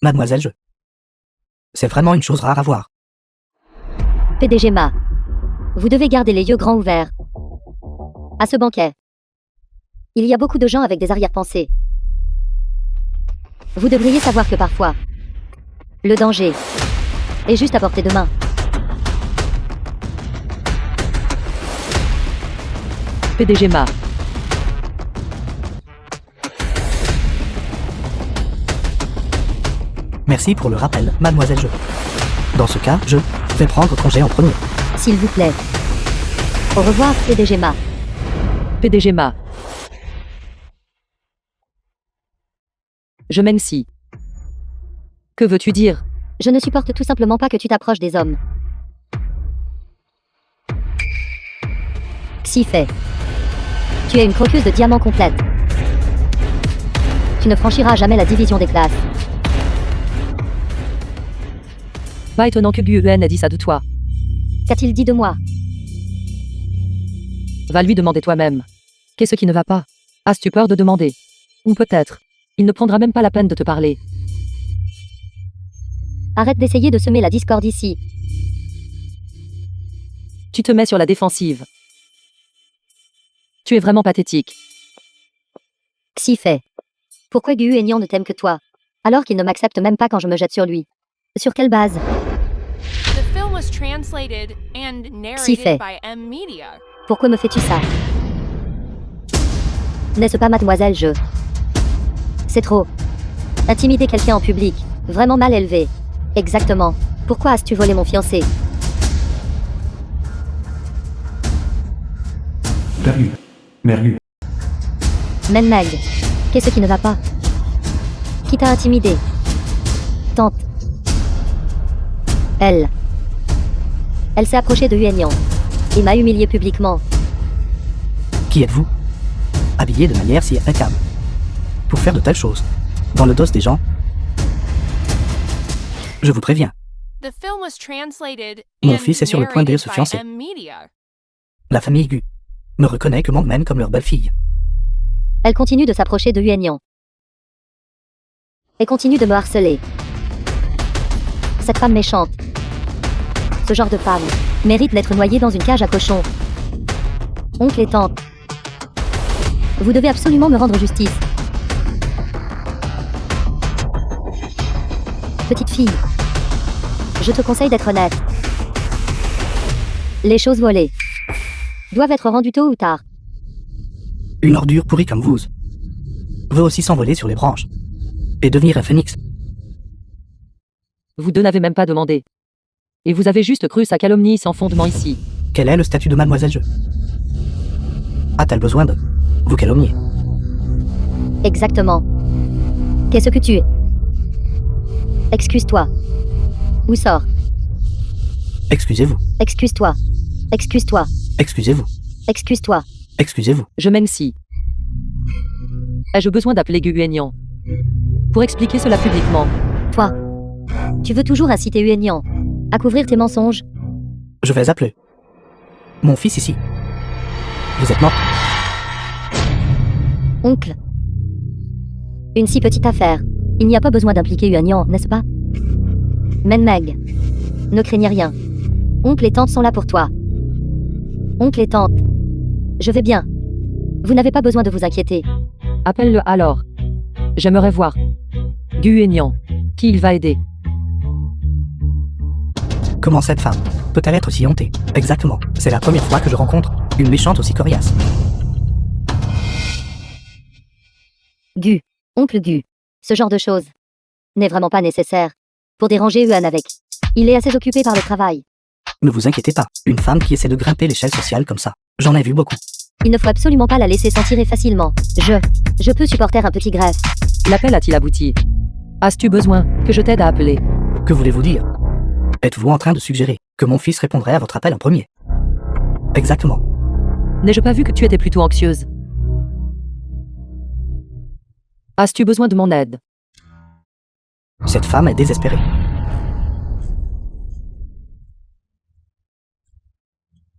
Mademoiselle, c'est vraiment une chose rare à voir. PDG Ma. Vous devez garder les yeux grands ouverts. À ce banquet, il y a beaucoup de gens avec des arrière-pensées. Vous devriez savoir que parfois, le danger est juste à portée de main. PDG Ma. Merci pour le rappel, mademoiselle Dans ce cas, je vais prendre congé en premier. S'il vous plaît. Au revoir, PDG Ma. PDG Ma. Je mène si. Que veux-tu dire? Je ne supporte tout simplement pas que tu t'approches des hommes. Xi fait. Tu es une croqueuse de diamants complète. Tu ne franchiras jamais la division des classes. Pas étonnant que Guen ait dit ça de toi. Qu'a-t-il dit de moi? Va lui demander toi-même. Qu'est-ce qui ne va pas? As-tu peur de demander? Ou peut-être, il ne prendra même pas la peine de te parler. Arrête d'essayer de semer la discorde ici. Tu te mets sur la défensive. Tu es vraiment pathétique. Xi fait. Pourquoi Gu Aignan ne t'aime que toi, alors qu'il ne m'accepte même pas quand je me jette sur lui? Sur quelle base? Si fait. Pourquoi me fais-tu ça? N'est-ce pas, mademoiselle, C'est trop. Intimider quelqu'un en public, vraiment mal élevé. Exactement. Pourquoi as-tu volé mon fiancé? Mergu. Meg, qu'est-ce qui ne va pas? Qui t'a intimidé? tante. Elle s'est approchée de Yuan et m'a humilié publiquement. Qui êtes-vous? Habillé de manière si impeccable. Pour faire de telles choses. Dans le dos des gens. Je vous préviens, The film was translated Mon and fils est sur le point de narrated se by fiancer. M Media. la famille Gu me reconnaît que Mangman comme leur belle-fille. Elle continue de s'approcher de Yuan et continue de me harceler. Cette femme méchante. Ce genre de femme mérite d'être noyée dans une cage à cochons. Oncle et tante, vous devez absolument me rendre justice. Petite fille, je te conseille d'être honnête. Les choses volées doivent être rendues tôt ou tard. Une ordure pourrie comme vous veut aussi s'envoler sur les branches et devenir un phénix. Vous deux n'avez même pas demandé. Et vous avez juste cru sa calomnie sans fondement ici. Quel est le statut de Mademoiselle Je? A-t-elle besoin de vous calomnier? Exactement. Qu'est-ce que tu es? Excuse-toi. Ou sors. Excusez-vous, Excuse-toi. Excuse-toi. excusez-vous, Excuse-toi. excusez-vous. Je m'ensie. Ai-je besoin d'appeler Gu Yuan pour expliquer cela publiquement? Toi. Tu veux toujours inciter Yuan à couvrir tes mensonges? Je vais appeler mon fils ici. Vous êtes mort. Oncle. Une si petite affaire. Il n'y a pas besoin d'impliquer Yuan, n'est-ce pas? Meg. Ne craignez rien. Oncle et tante sont là pour toi. Oncle et tante. Je vais bien. Vous n'avez pas besoin de vous inquiéter. Appelle-le alors. J'aimerais voir. Gu Yuan. Qui il va aider? Comment cette femme peut-elle être si hontée? Exactement. C'est la première fois que je rencontre une méchante aussi coriace. Gu. Oncle Gu. Ce genre de choses n'est vraiment pas nécessaire pour déranger Yuan avec. Il est assez occupé par le travail. Ne vous inquiétez pas, une femme qui essaie de grimper l'échelle sociale comme ça, j'en ai vu beaucoup. Il ne faut absolument pas la laisser s'en tirer facilement. Je peux supporter un petit greffe. L'appel a-t-il abouti? As-tu besoin que je t'aide à appeler? Que voulez-vous dire? Êtes-vous en train de suggérer que mon fils répondrait à votre appel en premier? Exactement. N'ai-je pas vu que tu étais plutôt anxieuse? As-tu besoin de mon aide? Cette femme est désespérée.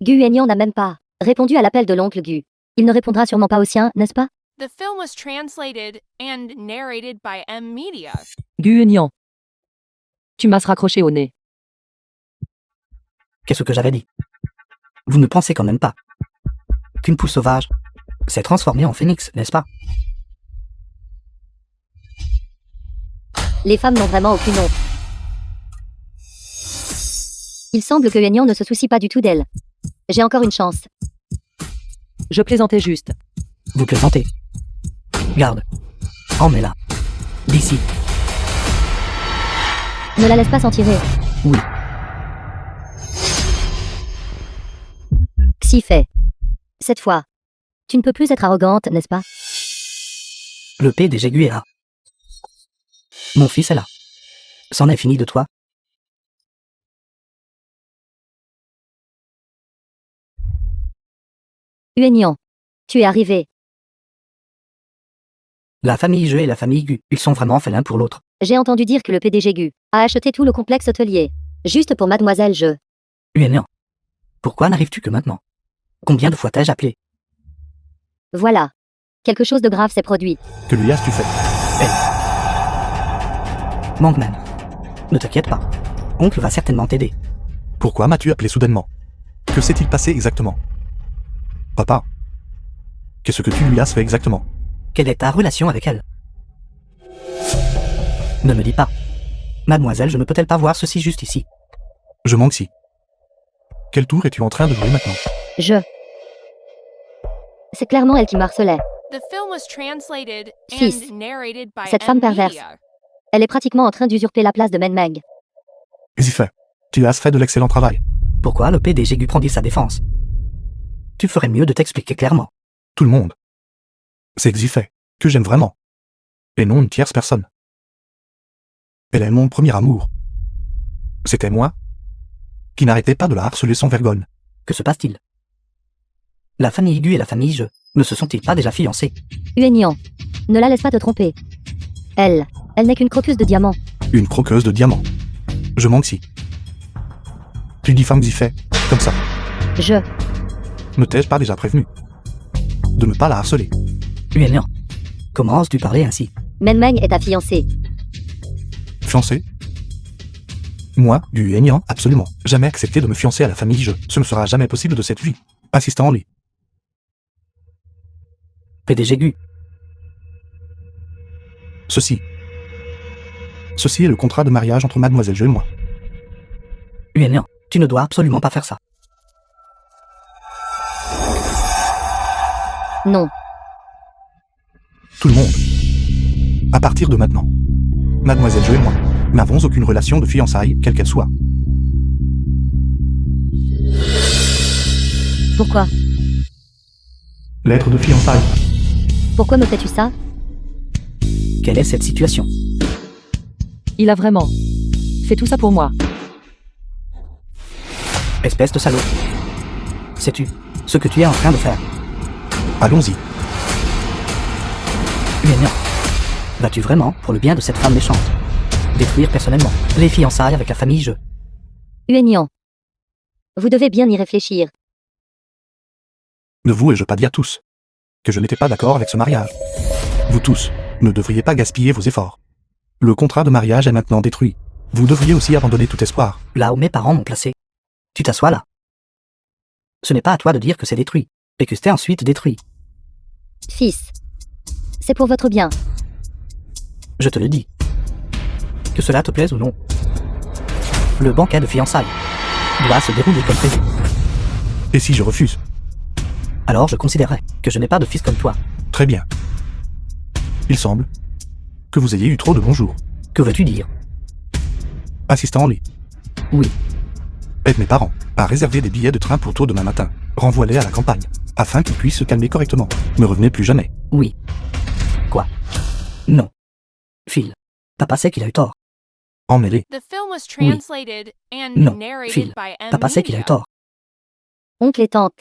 Gu Yuan n'a même pas répondu à l'appel de l'oncle Gu. Il ne répondra sûrement pas au sien, n'est-ce pas? The film was translated and narrated by M Media. Gu Yuan. Tu m'as raccroché au nez. Qu'est-ce que j'avais dit? Vous ne pensez quand même pas qu'une poule sauvage s'est transformée en phénix, n'est-ce pas? Les femmes n'ont vraiment aucune honte. Il semble que Yuan ne se soucie pas du tout d'elle. J'ai encore une chance. Je plaisantais juste. Vous plaisantez. Garde. Emmène-la. D'ici. Ne la laisse pas s'en tirer. Oui. Si fait. Cette fois, tu ne peux plus être arrogante, n'est-ce pas? Le PDG Gu est là. Mon fils est là. C'en est fini de toi? Yuan, tu es arrivé. La famille Je et la famille Gu, ils sont vraiment faits l'un pour l'autre. J'ai entendu dire que le PDG Gu a acheté tout le complexe hôtelier. Juste pour Mademoiselle Je. Yuan, pourquoi n'arrives-tu que maintenant? Combien de fois t'ai-je appelé? Voilà. Quelque chose de grave s'est produit. Que lui as-tu fait? Mangman. Ne t'inquiète pas. Oncle va certainement t'aider. Pourquoi m'as-tu appelé soudainement? Que s'est-il passé exactement? Papa, qu'est-ce que tu lui as fait exactement? Quelle est ta relation avec elle? Ne me dis pas. Mademoiselle, je ne peux-elle pas voir ceci juste ici? Je manque si. Quel tour es-tu en train de jouer maintenant? C'est clairement elle qui me harcelait. The film was translated Fils. and narrated by Cette M femme perverse. Media. Elle est pratiquement en train d'usurper la place de Meg. Xifei, tu as fait de l'excellent travail. Pourquoi le PDG Gu prend-il sa défense? Tu ferais mieux de t'expliquer clairement. Tout le monde. C'est Xifei, que j'aime vraiment. Et non une tierce personne. Elle est mon premier amour. C'était moi qui n'arrêtais pas de la harceler sans vergogne. Que se passe-t-il? La famille Gu et la famille Je ne se sont-ils pas déjà fiancés? Uenian, ne la laisse pas te tromper. Elle n'est qu'une croqueuse de diamants. Une croqueuse de diamants. Je manque si. Tu dis femme d'y fait, comme ça. Je, Ne t'ai-je pas déjà prévenu de ne pas la harceler? Uenian, comment oses-tu parler ainsi? Men Meng est ta fiancée. Fiancé? Moi, du Aignan, absolument. Jamais accepté de me fiancer à la famille Je. Ce ne sera jamais possible de cette vie. Assistant en lit. PDG Gu, Ceci est le contrat de mariage entre Mademoiselle Je et moi. Uenian, tu ne dois absolument pas faire ça. Non, Tout le monde. À partir de maintenant, Mademoiselle Je et moi n'avons aucune relation de fiançailles, quelle qu'elle soit. pourquoi? Lettre de fiançailles. Pourquoi me fais-tu ça? Quelle est cette situation? Il a vraiment fait tout ça pour moi. Espèce de salaud. Sais-tu ce que tu es en train de faire? Allons-y. Uenian, vas-tu vraiment, pour le bien de cette femme méchante, détruire personnellement les fiançailles avec la famille Je? Uenian, vous devez bien y réfléchir. Ne vous ai-je pas dit à tous que je n'étais pas d'accord avec ce mariage? Vous tous ne devriez pas gaspiller vos efforts. Le contrat de mariage est maintenant détruit. Vous devriez aussi abandonner tout espoir. Là où mes parents m'ont placé. Tu t'assois là. Ce n'est pas à toi de dire que c'est détruit, et que c'était ensuite détruit. Fils, c'est pour votre bien. Je te le dis. Que cela te plaise ou non. Le banquet de fiançailles doit se dérouler comme prévu. Et si je refuse? Alors je considérerais que je n'ai pas de fils comme toi. Très bien. Il semble que vous ayez eu trop de bons jours. Que veux-tu dire? Assistant en lit. Oui. Aide mes parents à réserver des billets de train pour tôt demain matin. Renvoie-les à la campagne, afin qu'ils puissent se calmer correctement. Ne revenez plus jamais. Oui. Quoi? Non. Phil. Papa sait qu'il a eu tort. Emmêlez. The film was Oui. translated and Non, narrated Phil. by M. Papa sait qu'il a eu Media. tort. Oncle et tante,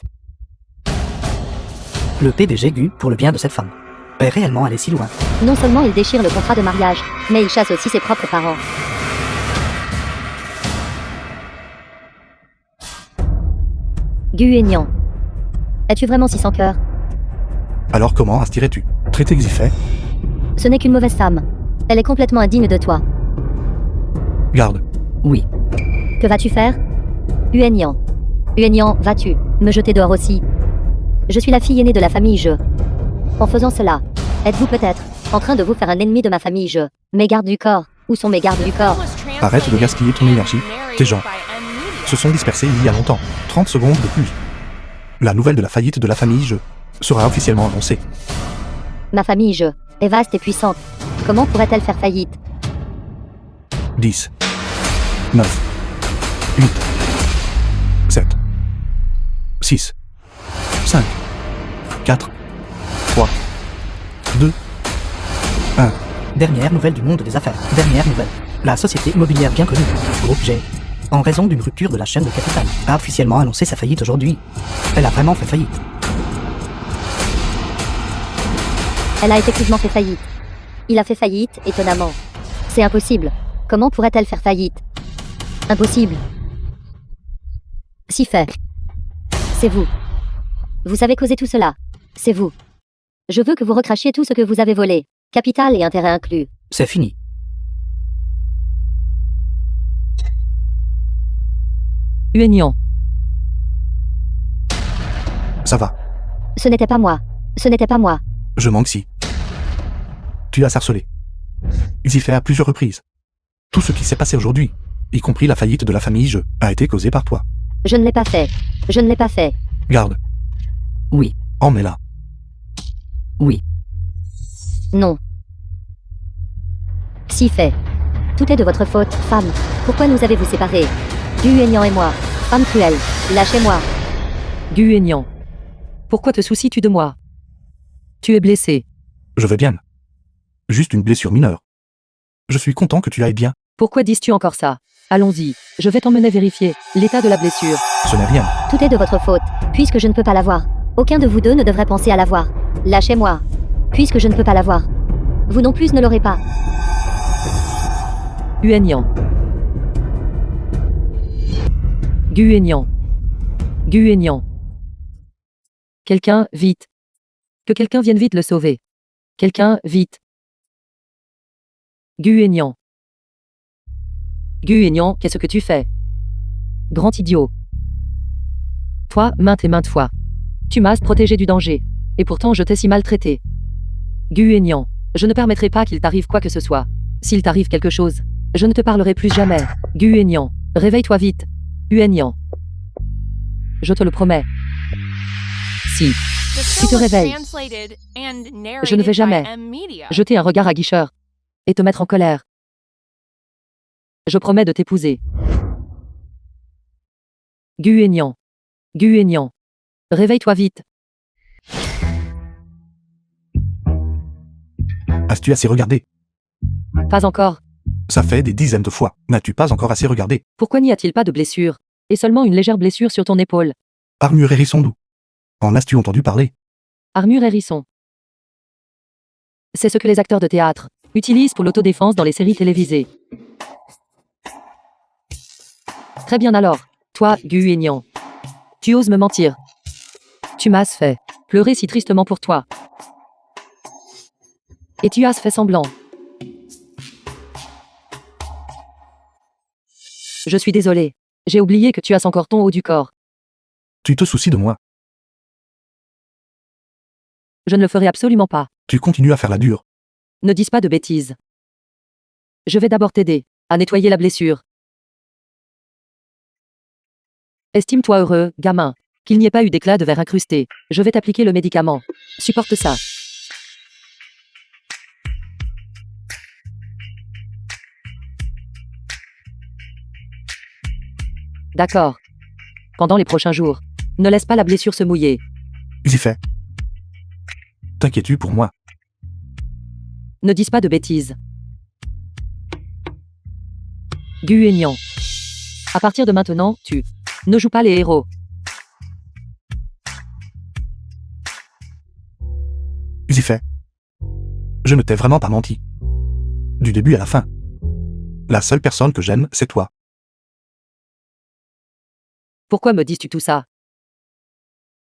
Le PDG Gu, pour le bien de cette femme, est réellement allé si loin. non seulement il déchire le contrat de mariage, mais il chasse aussi ses propres parents. Gu Aignan, es-tu vraiment si sans cœur? Alors comment astirais-tu? Traiter Xifet? Ce n'est qu'une mauvaise femme. Elle est complètement indigne de toi. Garde. Oui. Que vas-tu faire? Uenian. Uenian, vas-tu me jeter dehors aussi? Je suis la fille aînée de la famille Je. En faisant cela, êtes-vous peut-être en train de vous faire un ennemi de ma famille Je? Mes gardes du corps, où sont mes gardes du corps? Arrête de gaspiller ton énergie. Tes gens se sont dispersés il y a longtemps. 30 secondes de plus. La nouvelle de la faillite de la famille Je sera officiellement annoncée. Ma famille Je est vaste et puissante. Comment pourrait-elle faire faillite? 10, 9, 8, 7, 6, 5, 4, 3, 2, 1. Dernière nouvelle du monde des affaires. Dernière nouvelle. La société immobilière bien connue, Groupe G, en raison d'une rupture de la chaîne de capital, a officiellement annoncé sa faillite aujourd'hui. Elle a vraiment fait faillite. Elle a effectivement fait faillite. Il a fait faillite, étonnamment. C'est impossible. Comment pourrait-elle faire faillite? Impossible. Si fait. C'est vous. Vous avez causé tout cela. C'est vous. Je veux que vous recrachiez tout ce que vous avez volé. Capital et intérêt inclus. C'est fini. Uenian. Ça va. Ce n'était pas moi. Ce n'était pas moi. Je manque si. Tu as harcelé. Xifet à plusieurs reprises. Tout ce qui s'est passé aujourd'hui, y compris la faillite de la famille Je, a été causé par toi. Je ne l'ai pas fait. Je ne l'ai pas fait. Garde. Oui. Emmets-la. Oui. Non. Si fait. Tout est de votre faute, femme. Pourquoi nous avez-vous séparés? Du Aignan et moi. Femme cruelle. Lâchez-moi. Gu Aignan. Pourquoi te soucies-tu de moi? Tu es blessé. Je vais bien. Juste une blessure mineure. Je suis content que tu ailles bien. Pourquoi dis-tu encore ça? Allons-y, je vais t'emmener vérifier l'état de la blessure. Ce n'est rien. Tout est de votre faute, puisque je ne peux pas la voir. Aucun de vous deux ne devrait penser à la voir. Lâchez-moi. Puisque je ne peux pas la voir. Vous non plus ne l'aurez pas. Guénian. Guénian. Guénian. Quelqu'un, vite. Que quelqu'un vienne vite le sauver. Quelqu'un, vite. Guénian. Guénian, qu'est-ce que tu fais? Grand idiot. Toi, maintes et maintes fois. Tu m'as protégé du danger. Et pourtant je t'ai si maltraité. Guénian. Je ne permettrai pas qu'il t'arrive quoi que ce soit. S'il t'arrive quelque chose, je ne te parlerai plus jamais. Guénian. Réveille-toi vite. Guénian. Je te le promets. Si. The Tu te film was réveilles. translated and Je ne narrated vais jamais by M Media. jeter un regard aguicheur et te mettre en colère. Je promets de t'épouser. Guénian. Guénian. Réveille-toi vite. As-tu assez regardé? Pas encore. Ça fait des dizaines de fois. N'as-tu pas encore assez regardé? Pourquoi n'y a-t-il pas de blessure? Et seulement une légère blessure sur ton épaule. Armure hérisson doux. En as-tu entendu parler? Armure hérisson. C'est ce que les acteurs de théâtre utilisent pour l'autodéfense dans les séries télévisées. Très bien alors. Toi, Guénian. Tu oses me mentir. Tu m'as fait pleurer si tristement pour toi. Et tu as fait semblant. Je suis désolé. J'ai oublié que tu as encore ton haut du corps. Tu te soucies de moi. Je ne le ferai absolument pas. Tu continues à faire la dure. Ne dis pas de bêtises. Je vais d'abord t'aider à nettoyer la blessure. Estime-toi heureux, gamin, qu'il n'y ait pas eu d'éclat de verre incrusté. Je vais t'appliquer le médicament. Supporte ça. D'accord. Pendant les prochains jours, ne laisse pas la blessure se mouiller. J'y fais. T'inquiètes-tu pour moi? Ne dis pas de bêtises. Guénian. À partir de maintenant, tu ne joues pas les héros. J'y fais. Je ne t'ai vraiment pas menti. Du début à la fin. La seule personne que j'aime, c'est toi. Pourquoi me dis-tu tout ça?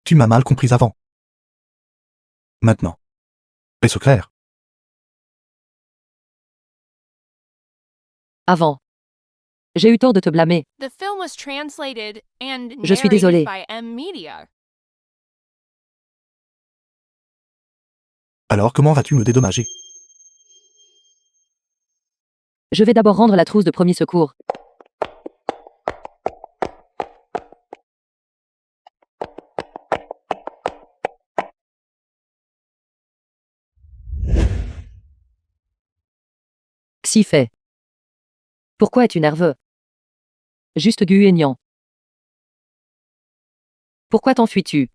Tu m'as mal compris avant. Maintenant. Est-ce clair? Avant. J'ai eu tort de te blâmer. The film was translated and Je suis narrated désolé. by M Media. Alors comment vas-tu me dédommager? Je vais d'abord rendre la trousse de premier secours. Si fait. Pourquoi es-tu nerveux? Juste Guénian. Pourquoi t'enfuis-tu?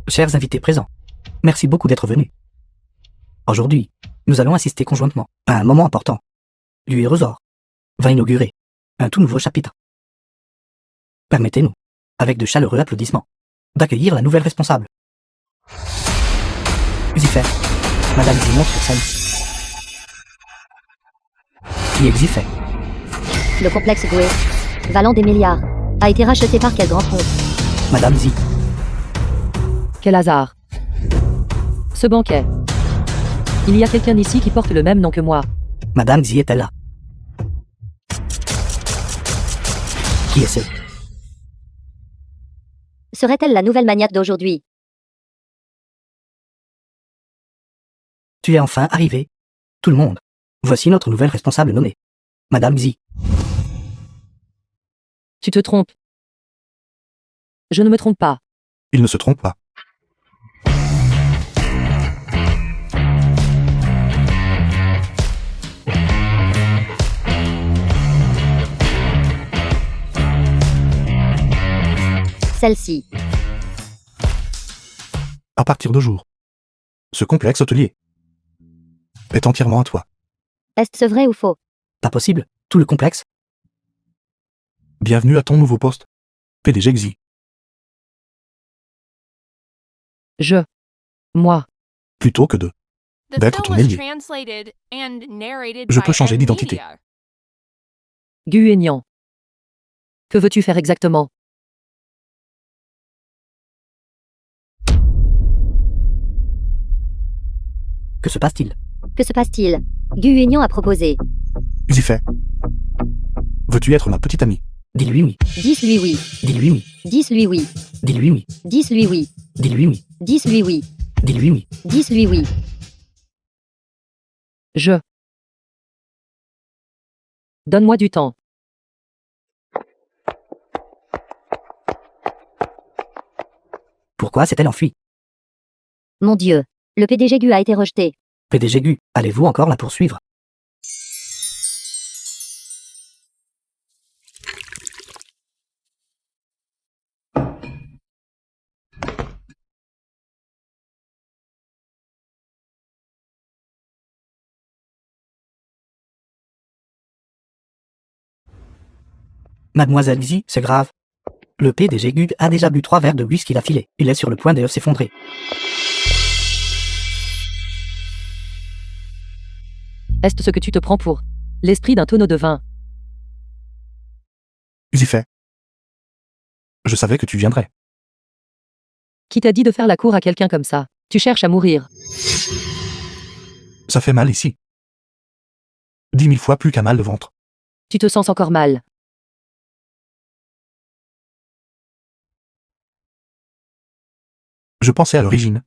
Chers invités présents, merci beaucoup d'être venus. Aujourd'hui, nous allons assister conjointement à un moment important. L'Uérosor va inaugurer un tout nouveau chapitre. Permettez-nous, avec de chaleureux applaudissements, d'accueillir la nouvelle responsable. Xypher, Madame Zimon sur scène. Qui est Xypher? Le complexe Goué, valant des milliards, a été racheté par quel grand compte? Madame Z, Quel hasard. Ce banquet. Il y a quelqu'un ici qui porte le même nom que moi. Madame Z est-elle là? Qui est-ce? Serait-elle la nouvelle maniaque d'aujourd'hui? Tu es enfin arrivé. Tout le monde. Voici notre nouvelle responsable nommée. Madame Z. Tu te trompes. Je ne me trompe pas. Il ne se trompe pas. Celle-ci. À partir de jour. Ce complexe hôtelier est entièrement à toi. Est-ce vrai ou faux? Pas possible, tout le complexe. Bienvenue à ton nouveau poste. PDG Xi. Moi. Plutôt que de. The D'être film ton was ailier. translated and narrated Je by peux changer M d'identité. Media. Gu Aignan. Que veux-tu faire exactement? Que se passe-t-il? Que se passe-t-il? Gu Aignan a proposé. Zifet. Veux-tu être ma petite amie? Dis-lui oui. Dis-lui oui. Dis-lui oui. Dis-lui oui. Dis-lui oui. Dis-lui oui. Dis-lui oui. Dis-lui oui. Dis-lui oui. Dis-lui oui. Donne-moi du temps. Pourquoi s'est-elle enfuie? Mon Dieu. Le PDG Gu a été rejeté. PDG Gu, allez-vous encore la poursuivre? Mademoiselle Xi, c'est grave. Le PDG Gu a déjà bu 3 verres de whisky d'affilée. Il est sur le point de s'effondrer. Est-ce ce que tu te prends pour? L'esprit d'un tonneau de vin. Zifet. Je savais que tu viendrais. Qui t'a dit de faire la cour à quelqu'un comme ça? Tu cherches à mourir. Ça fait mal ici. 10 000 fois plus qu'un mal de ventre. Tu te sens encore mal. Je pensais à l'origine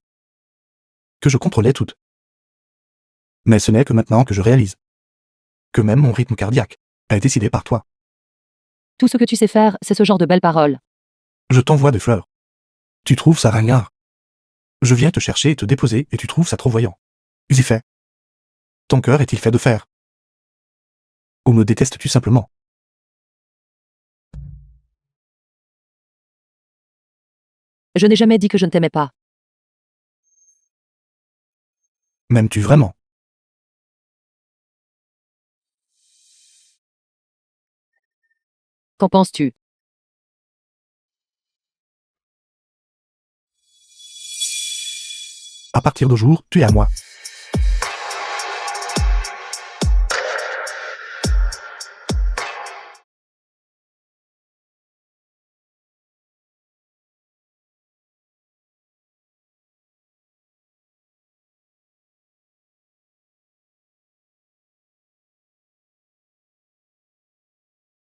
que je contrôlais tout. Mais ce n'est que maintenant que je réalise que même mon rythme cardiaque est décidé par toi. Tout ce que tu sais faire, c'est ce genre de belles paroles. Je t'envoie des fleurs. Tu trouves ça ringard. Je viens te chercher et te déposer et tu trouves ça trop voyant. Zifet. Ton cœur est-il fait de fer? Ou me détestes-tu simplement? Je n'ai jamais dit que je ne t'aimais pas. M'aimes-tu vraiment? Qu'en penses-tu? À partir d'aujourd'hui, tu es à moi.